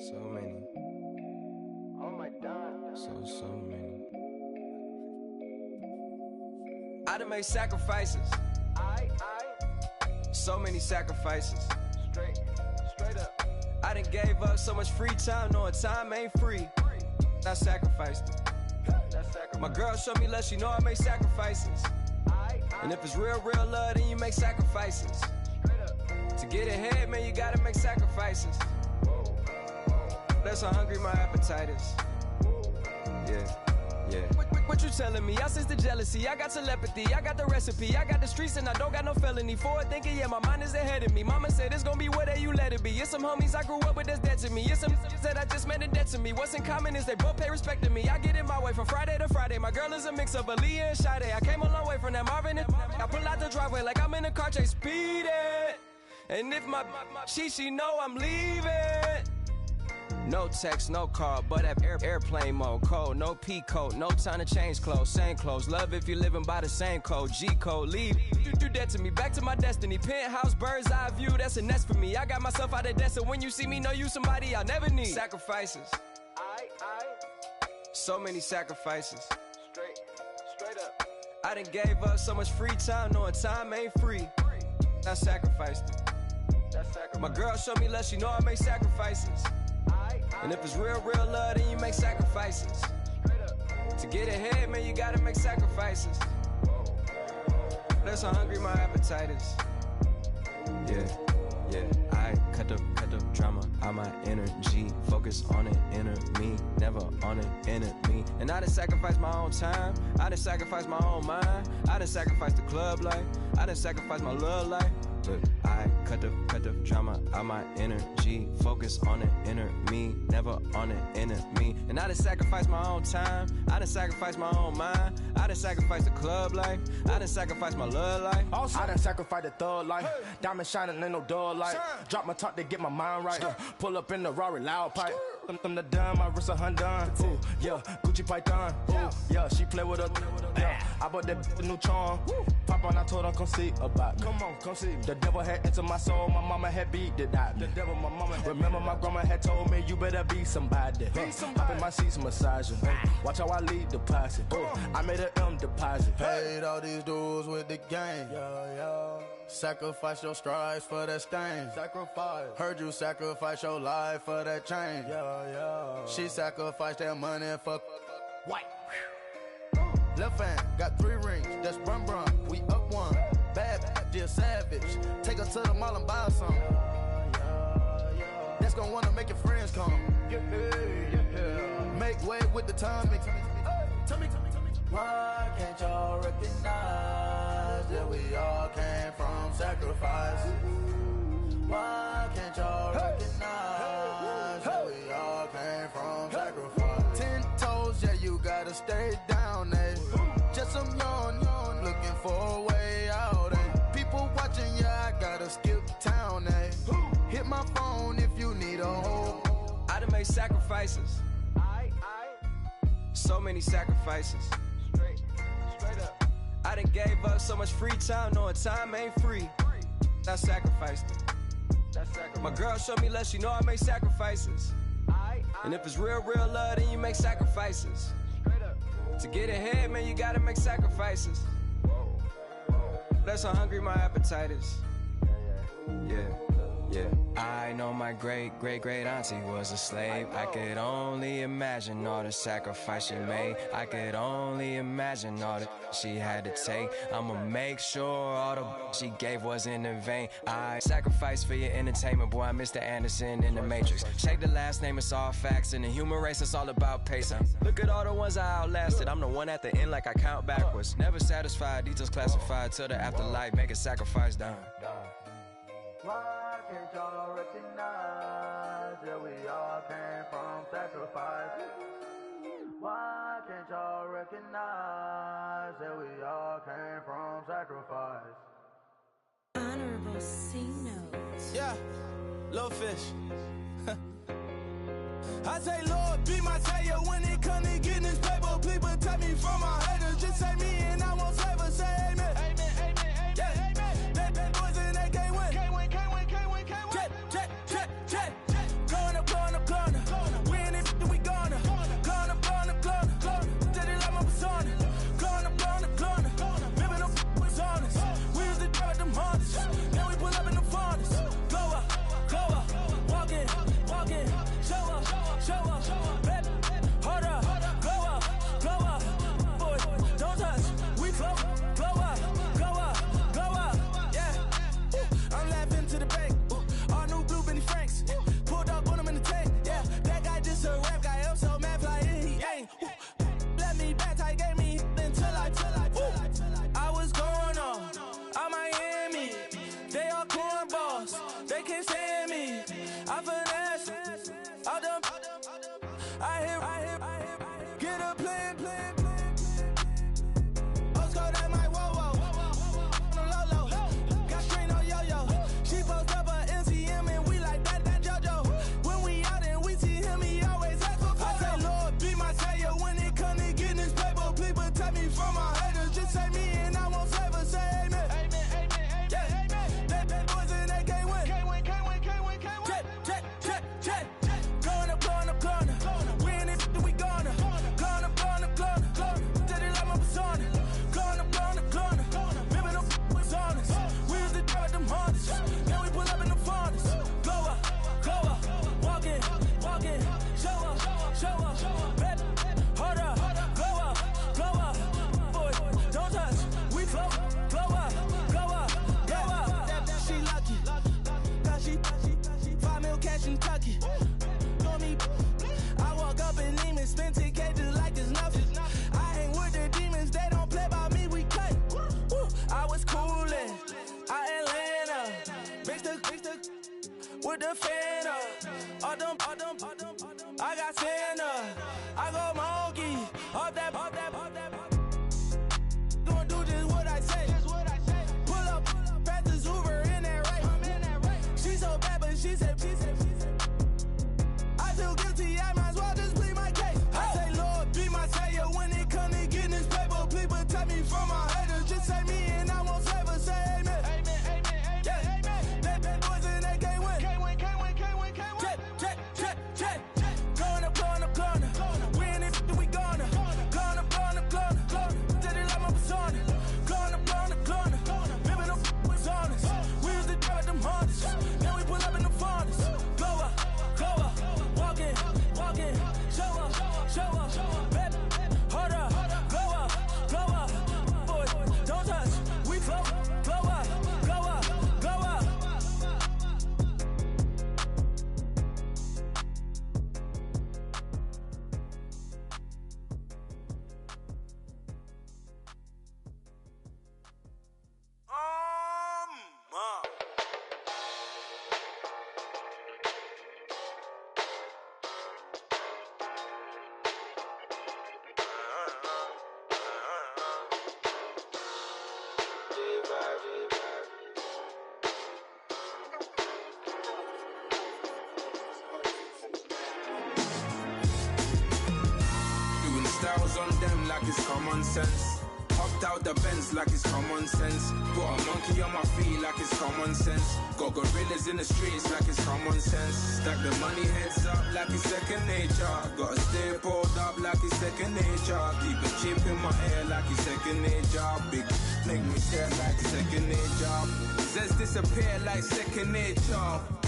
so many. Oh my God. So many. I done made sacrifices. So many sacrifices. Straight up. I done gave up so much free time, knowing time ain't free. I sacrificed it. My girl showed me love, she know I make sacrifices. And if it's real love, then you make sacrifices. To get ahead, man, you gotta make sacrifices. That's how hungry my appetite is. Yeah. What you telling me? I sense the jealousy, I got telepathy, I got the recipe, I got the streets and I don't got no felony. Forward thinking, yeah, my mind is ahead of me. Mama said it's gonna be whatever you let it be. It's some homies I grew up with that's dead to me. It's some that I just met in debt to me. What's in common is they both pay respect to me. I get it my way from Friday to Friday. My girl is a mix of Aaliyah and Sade. I came a long way from that Marvin and I pull out the driveway like I'm in a car chase speeding. And if my she know I'm leaving. No text, no call, but at airplane mode. Code, no P code, no time to change clothes. Same clothes, love if you're living by the same code. G code, leave. You do that to me, back to my destiny. Penthouse, bird's eye view, that's a nest for me. I got myself out of debt, so when you see me, know you somebody I'll never need. Sacrifices. So many sacrifices. Straight up. I done gave up so much free time, knowing time ain't free. I sacrificed it. My girl showed me love, she know I make sacrifices. And if it's real love, then you make sacrifices. To get ahead, man, you gotta make sacrifices. That's how hungry my appetite is. Yeah. yeah. I cut the drama out my energy. Focus on the inner me, never on the enemy. And I done sacrificed my own time. I done sacrificed my own mind. I done sacrificed the club life. I done sacrificed my love life. Look, I cut the drama out my energy. Focus on the inner me, never on the enemy. And I done sacrificed my own time. I done sacrificed my own mind. I done sacrificed the club life. I done sacrificed my love life. Also, I done sacrificed the thug life. Hey. Diamond shining, ain't no dull light. Drop my top to get my mind right. Pull up in the Rari loud pipe. Them the dime, my wrist a Hyundai. Ooh, yeah, Gucci Python. Ooh, yeah, she play with her. Yeah, I bought that new charm. Pop on, I told her come see about me. Come on, come see me. The devil had entered my soul, my mama had beat it out. The devil, my mama. Remember my grandma had told me you better be somebody. Hop in my seats, massaging. Watch how I lead the posse. I made an M deposit. Paid all these dues with the game. Yeah. Sacrifice your strides for that stain. Sacrifice. Heard you sacrifice your life for that change. Yeah. She sacrificed that money for white. Left hand got 3 rings. That's brum. We up one. Bad, dear savage. Take her to the mall and buy some. That's gonna wanna make your friends come. Yeah. Make way with the timing. Tell me. Why can't y'all recognize that we all came from sacrifice? Why can't y'all recognize that we all came from sacrifice? 10 toes, yeah, you gotta stay down, eh? Just some yawn, looking for a way out, eh? People watching, yeah, I gotta skip town, eh? Hit my phone if you need a hold. I done made sacrifices. So many sacrifices. Straight up. I done gave up so much free time, knowing time ain't free. I sacrificed it. My girl showed me love, she know I make sacrifices. And if it's real love, then you make sacrifices. To get ahead, man, you gotta make sacrifices. That's how hungry my appetite is. Yeah. I know my great auntie was a slave. I could only imagine all the sacrifice she made. I could only imagine all that she had to take. I'ma make sure all the she gave wasn't in vain. I sacrificed for your entertainment, boy. I'm Mr. Anderson in the Matrix. Check the last name, it's all facts. In the human race, it's all about pacing. Look at all the ones I outlasted. I'm the one at the end like I count backwards. Never satisfied, details classified till the afterlife. Make a sacrifice down. Why can't y'all recognize that we all came from sacrifice? Why can't y'all recognize that we all came from sacrifice? Honorable C notes. Yeah, little fish. I say, Lord, be my savior when it comes to getting this paper. Please protect me from my haters. Just say me and I won't save. Say amen. Amen. Yeah. That boys and they can't win. Can't win. Jet. Going up. We in it, we gonna. Going up. Did it like my persona. Going up. Living up was honest. We used to drive them Hondas. Now we pull up in the Fondas. Go up. Walk in. Show up. Baby, hold up. Go up. Boy, don't touch. We flow up. Yeah. I'm laughing to the bank. All new blue Benny Franks. Pulled up on him in the tank. Yeah, that guy just a rap guy. I'm so mad fly in, he ain't. Let me back, tight gave me until I was going on. I'm Miami. They all cornballs. They can't stand me. I finesse. All them. I hear. Get a plan. Oscar, that might whoa. No low. Got screen on yo. She post up her MCM and we like that JoJo. When we out and we see him, he always ask for photo. I say, Lord, be my savior when it come to getting this paper. Please protect me from my haters. Just say me and I won't save her. Say amen. Yeah. That boys and they can't win. Jet. Operation Tucky. Know me, I walk up in demons, spend 10K just like it's nothing. I hang with the demons, they don't play by me, we cut. Woo. I was coolin', out Atlanta, mixed the with the fan up. All them, I got Santa, I go monkey, all that. Gonna do just what I say. Pull up, pass the Uber in that right. She so bad, but she said. I feel guilty, I might as well just plead my case. I say, Lord, be my savior when it come to getting this paper. Please protect me from my haters. Just say me and I won't save her. Say amen. Yeah. Bad boys and they can't win. Check. Going up. We in it, we gonna. Going up. Did it like my persona. Going up. Living no was honest. We used to drive them Hondas. Now we pull up in the Fondas. Glow up. Walking. Show up. Baby, hold up. Glow up. Boy, don't touch. We flow up. Styles on them like it's common sense. Hopped out the Benz like it's common sense. Put a monkey on my feet like it's common sense. Got gorillas in the streets like it's common sense. Stack the money heads up like it's second nature. Gotta stay pulled up like it's second nature. Keep a chip in my ear like it's second nature. Big make me stare like second nature. Says disappear like second nature.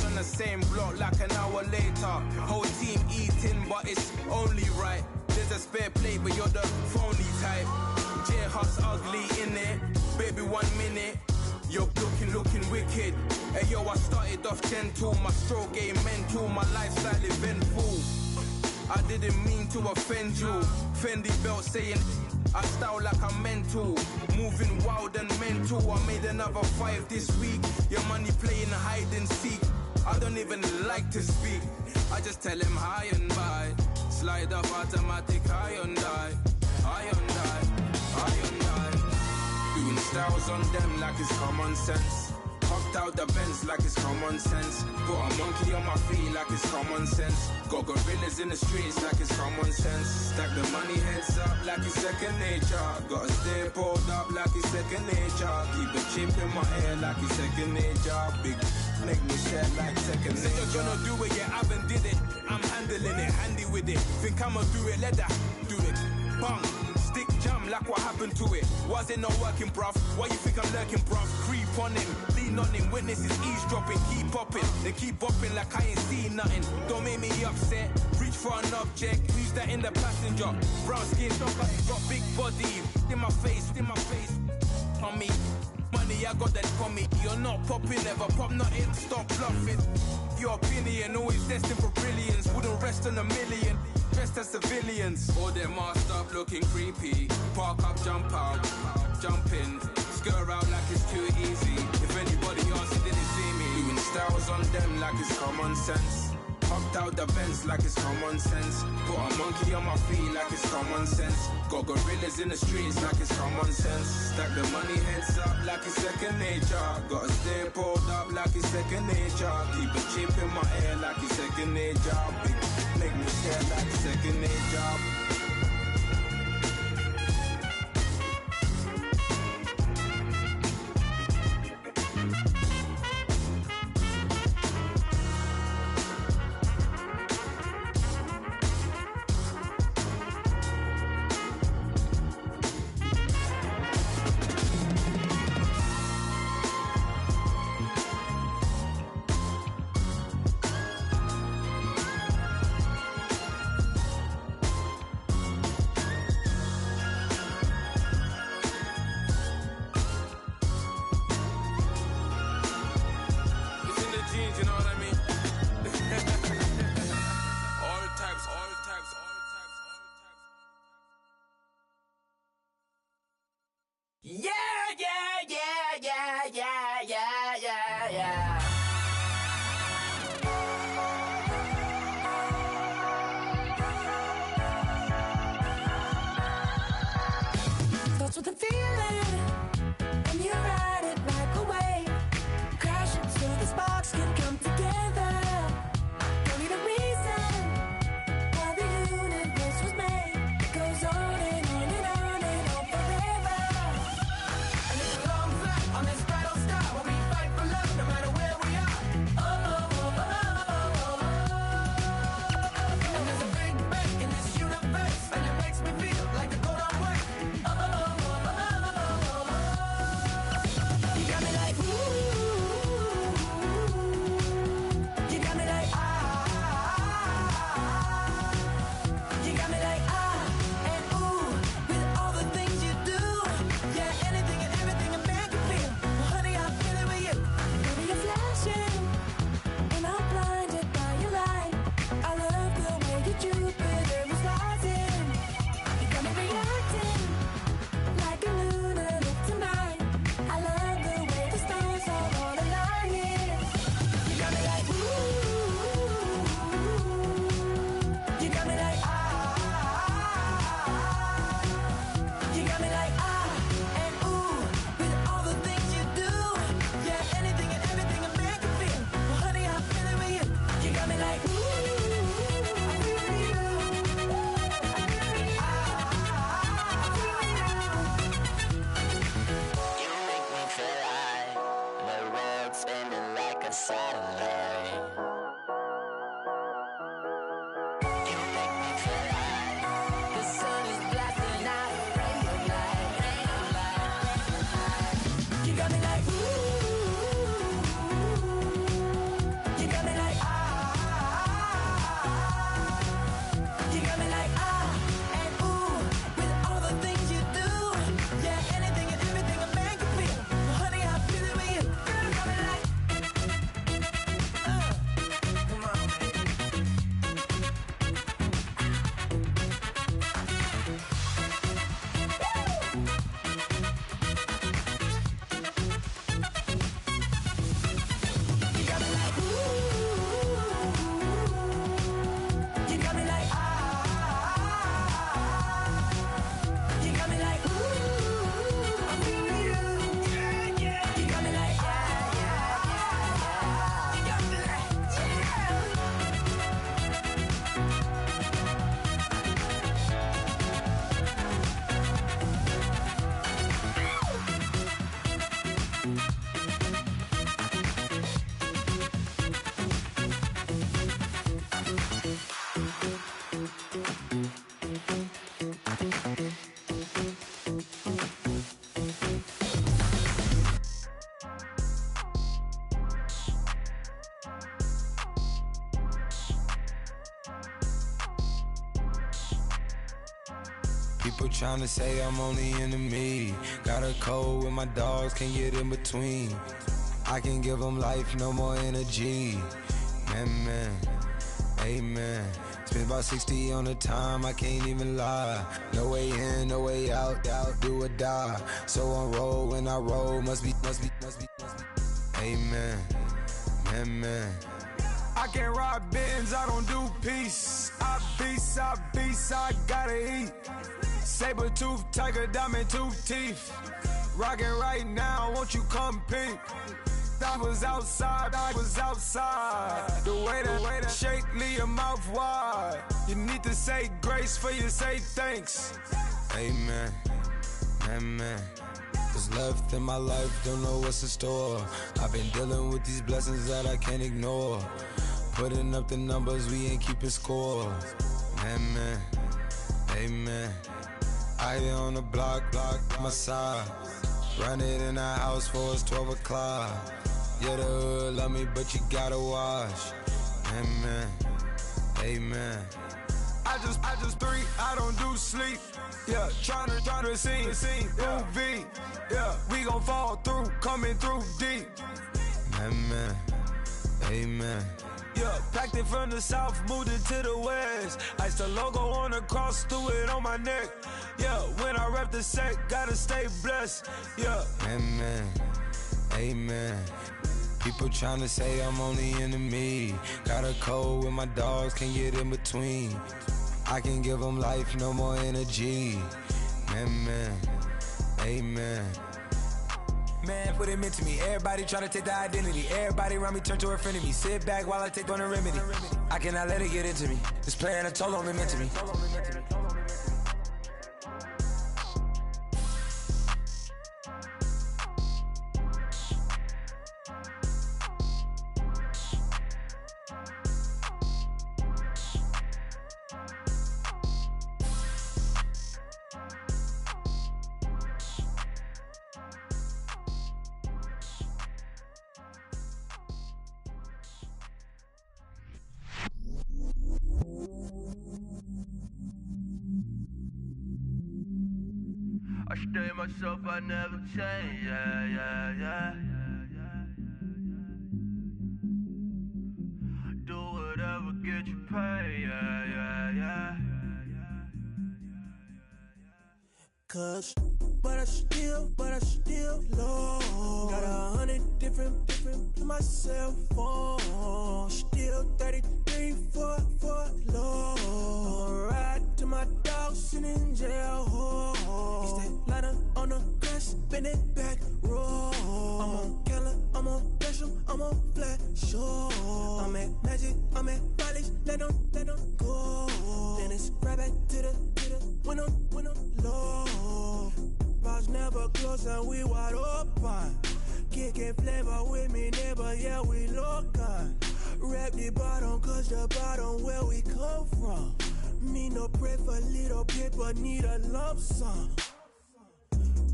On the same block like an hour later. Whole team eating but it's only right. There's a spare plate, but you're the phony type. J-Hut's ugly in it. Baby, 1 minute. You're looking wicked. Hey, yo, I started off gentle. My stroke game mental. My lifestyle eventful. I didn't mean to offend you. Fendi belt saying I style like I'm mental. Moving wild and mental. I made another 5 this week. Your money playing hide and seek. I don't even like to speak. I just tell him hi and bye. Slide up automatic, high on die. Doing styles on them like it's common sense. Hopped out the Benz like it's common sense. Put a monkey on my feet like it's common sense. Got gorillas in the streets like it's common sense. Stack the money heads up like it's second nature. Gotta stay pulled up like it's second nature. Keep a chip in my ear like it's second nature. Big make me share like second nature. Say you're gonna do it, yeah, I haven't did it. I'm handling it, handy with it. Think I'ma do it, let that do it. Bang. Stick jam like what happened to it. Was it not working, bruv? Why you think I'm lurking, bruv? Creep on him, lean on him. Witnesses eavesdropping, keep popping. They keep bopping like I ain't seen nothing. Don't make me upset. Reach for an object. Who's that in the passenger? Brown skin, got big body. In my face. On me. Money, I got that for me. You're not popping, never pop nothing. Stop bluffing. Your opinion always destined for brilliance. Wouldn't rest on a million. Dressed as civilians. All them masked up looking creepy. Park up, jump out, jump in. Skirt out like it's too easy. If anybody else didn't see me. Doing styles on them like it's common sense. Hopped out the Benz like it's common sense. Put a monkey on my feet like it's common sense. Got gorillas in the streets like it's common sense. Stack the money heads up like it's second nature. Gotta stay pulled up like it's second nature. Keep a chip in my ear like it's second nature. Big make me stare like second nature. People tryna say I'm only enemy. Got a code with my dogs, can't get in between. I can give them life, no more energy. Man, amen. Spent about 60 on the time, I can't even lie. No way in, no way out, do or die. So on road when I roll, must be. Amen, man. I can't ride Benz, I don't do peace. I beast, I gotta eat. Saber tooth, tiger, diamond tooth teeth. Rockin' right now, won't you come peep? I was outside. The way that shake, leave your mouth wide. You need to say grace for you say thanks. Amen, What's left in my life, don't know what's in store. I've been dealing with these blessings that I can't ignore. Putting up the numbers, we ain't keeping score. Amen. I here on the block, my side. Run it in the house for it's 12 o'clock. Yeah, the hood love me, but you gotta watch. Amen. I just three, I don't do sleep. Yeah, tryna see movie. Yeah, we gon' fall through, coming through deep. Amen. Yeah, packed it from the south, moved it to the west. Iced the logo on the cross, threw it on my neck. Yeah, when I rep the set, gotta stay blessed. Yeah. Amen. People tryna say I'm only enemy. Got a code with my dogs, can't get in between. I can give them life, no more energy. Amen. Man, what it meant to me. Everybody try to take the identity. Everybody around me turn to a friend of me. Sit back while I take on the remedy. I cannot let it get into me. This playing a toll on me, meant to me. I stay myself, I never change, yeah. Do whatever, get you paid, yeah. Cause, but I still low. Got 100 different to my cell phone. Still 33 for low. I'ma ride to my dog sitting in jail. He's that liner on the grass, spin it back, roll. I'm on Keller, I'm on Bishop, I'm on Flat Shore. I'm at Magic, I'm at Polish, let them go. Then it's right back to the window low. Bars never close and we wide open. Kicking flavor with me, neighbor, yeah, we local. Rap the bottom, cause the bottom where we come from. Me no pray for little paper, need a lump sum.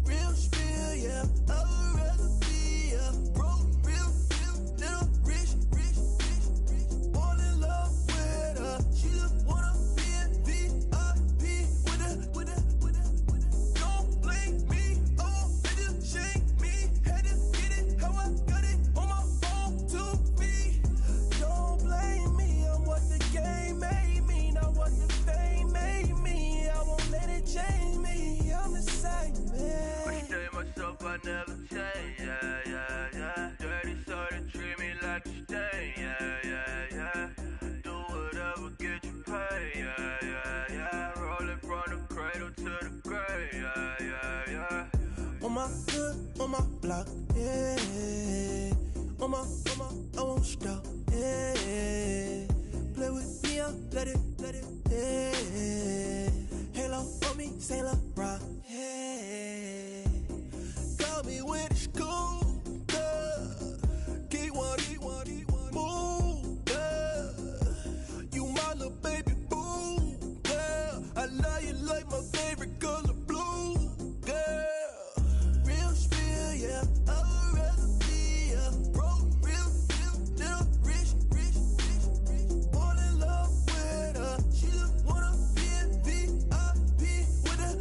Real spill, yeah, I would rather be a broke, real, little rich. All in love with her, she just wanna be in VIP with her. Don't blame me, oh, they just shame me. Had to get it, how I got it, on my phone to me. Don't blame me, I'm what the game made me, not what the fame made me. I won't let it change me, I'm the same man. I stay myself, I never change, yeah. Dirty sort of treat me like a stain, yeah. Do whatever, get you paid, yeah. Rolling from the cradle to the grave, yeah. On my hood, on my block, yeah. On my, I won't stop, yeah. Play with me, I'll let it, yeah. Halo on me, Saint Laurent, yeah. Got me with the school, keep one, move, you my little baby boo, girl. I love you like my favorite color blue, girl. Real spill, yeah, I would rather be a broke, real, little rich. All in love with her, she just wanna be in VIP with her.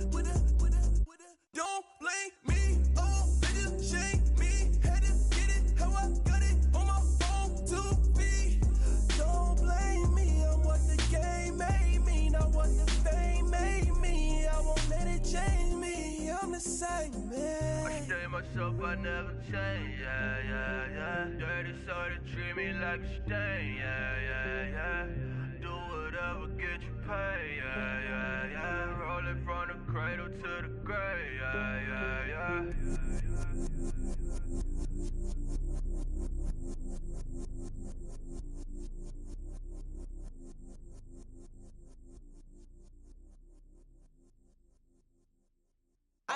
myself, I never change, yeah, yeah, yeah. Dirty soda, treat me like a stain, yeah, yeah, yeah. Do whatever, get you paid, yeah, yeah, yeah. Roll it from the cradle to the grave, yeah, yeah, yeah.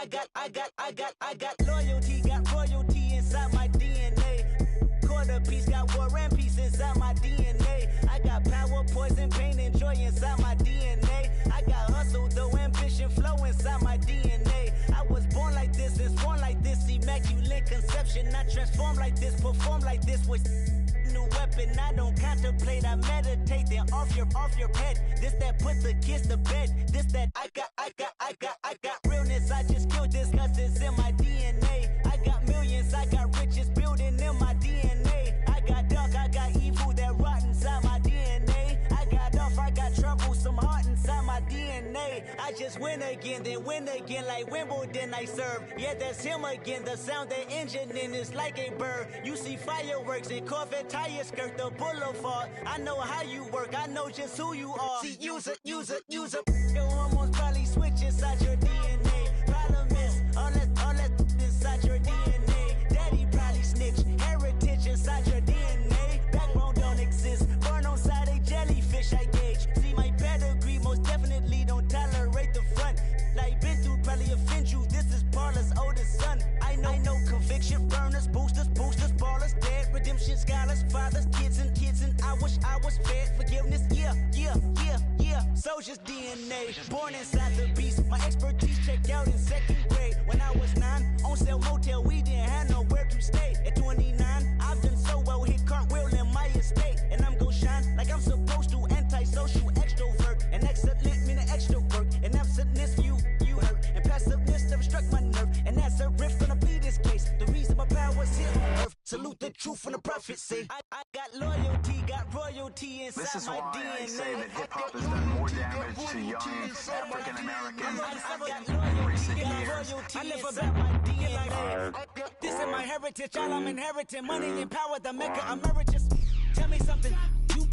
I got loyalty, got royalty inside my DNA. Quarter piece, got war and peace inside my DNA. I got power, poison, pain, and joy inside my DNA. I got hustle, though ambition, flow inside my DNA. I was born like this and sworn like this, immaculate conception. I transform like this, perform like this with new weapon. I don't contemplate, I meditate. Then off your head. This that put the kids to bed. This that I got realness. I just killed this 'cause it's in my DNA. I got millions, I got riches building in my DNA. I got dark, I got evil that rot inside my DNA. I got off, I got trouble, some heart inside my DNA. I just win again, then win again like Wimbledon I serve. Yeah, that's him again. The sound the engine in is like a bird. You see fireworks and Corvette tires skirt the boulevard. I know how you work, I know just who you are. See, use it. Your hormones probably switch inside your DNA. Problem is, all that inside your DNA. Daddy probably snitch, heritage inside your DNA. Backbone don't exist, born on side a jellyfish I gauge. See my pedigree, most definitely don't tolerate the front. Like been through, probably offend you, this is Paula's oldest son. I know conviction, burners, boosters, ballers, dead, redemption, scholars, fathers, kids and I wish I was fed. Forgiveness, yeah. Soldier's DNA, born inside the beast. My expertise checked out in 2nd grade. When I was 9, on sale motel, we didn't have nowhere to stay. At 29, I've done so well, hit cartwheel in my estate. And I'm gon' shine like I'm supposed to, antisocial extrovert. And excellent meaning extra work. And absentness, you hurt. And passiveness never struck my nerve. And that's a riff gonna be this case. The reason my power's here on earth. Salute the truth from the prophecy. I got loyalty, got royalty inside this is my why DNA. I say that hip-hop has done more damage to young African Americans in recent years. I live about my DNA. This is my heritage, all I'm inheriting. Money and power, the maker emeritus. Tell me something, you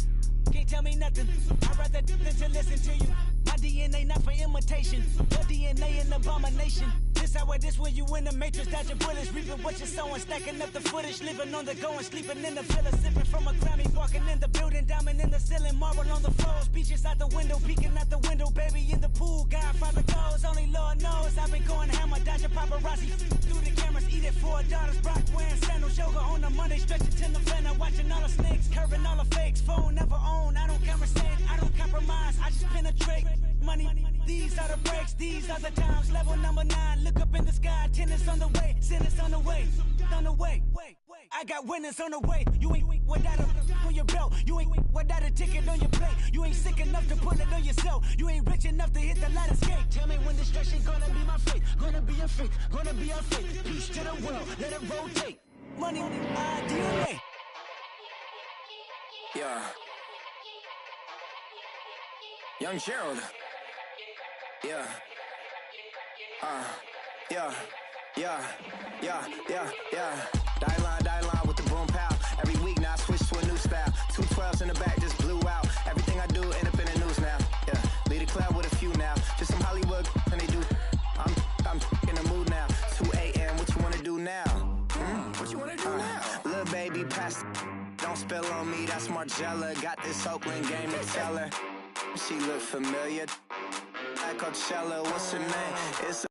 can't tell me nothing. I'd rather than to listen to you. My DNA not for imitation. Your DNA an abomination. This where you in the matrix, dodging bullets, reaping what you're sowing, stacking up the footage, living on the go and sleeping in the villa, sipping from a Grammy, walking in the building, diamond in the ceiling, marble on the floors, beaches out the window, peeking out the window, baby in the pool, Godfather goes, only Lord knows, I've been going hammer, dodging paparazzi, through the cameras, eating $4, Brock wearing sandals, yoga on a Monday, stretching to November, watching all the snakes, curving all the fakes, phone never own, I don't conversate, I don't compromise, I just penetrate, money, these are the breaks, these are the times, level number 9, look up in the sky, tennis on the way, sentence on the way, I got winners on the way, you ain't without a on your belt, you ain't without a ticket on your plate, you ain't sick enough to pull it on yourself, you ain't rich enough to hit the ladder skate, tell me when destruction gonna be my fate, gonna be a fate, gonna be a fate, peace to the world, let it rotate, money, DNA. Yeah. Young Gerald. Yeah. Die line with the boom pow. Every week now I switch to a new style. 2 12s in the back just blew out. Everything I do end up in the news now. Yeah. Lead a club with a few now. Just some Hollywood and they do. I'm in the mood now. 2 a.m. What you wanna do now? What you wanna do now? Little baby pass. Don't spill on me. That's Margella. Got this Oakland game to tell her. She look familiar. At Coachella. What's her name? It's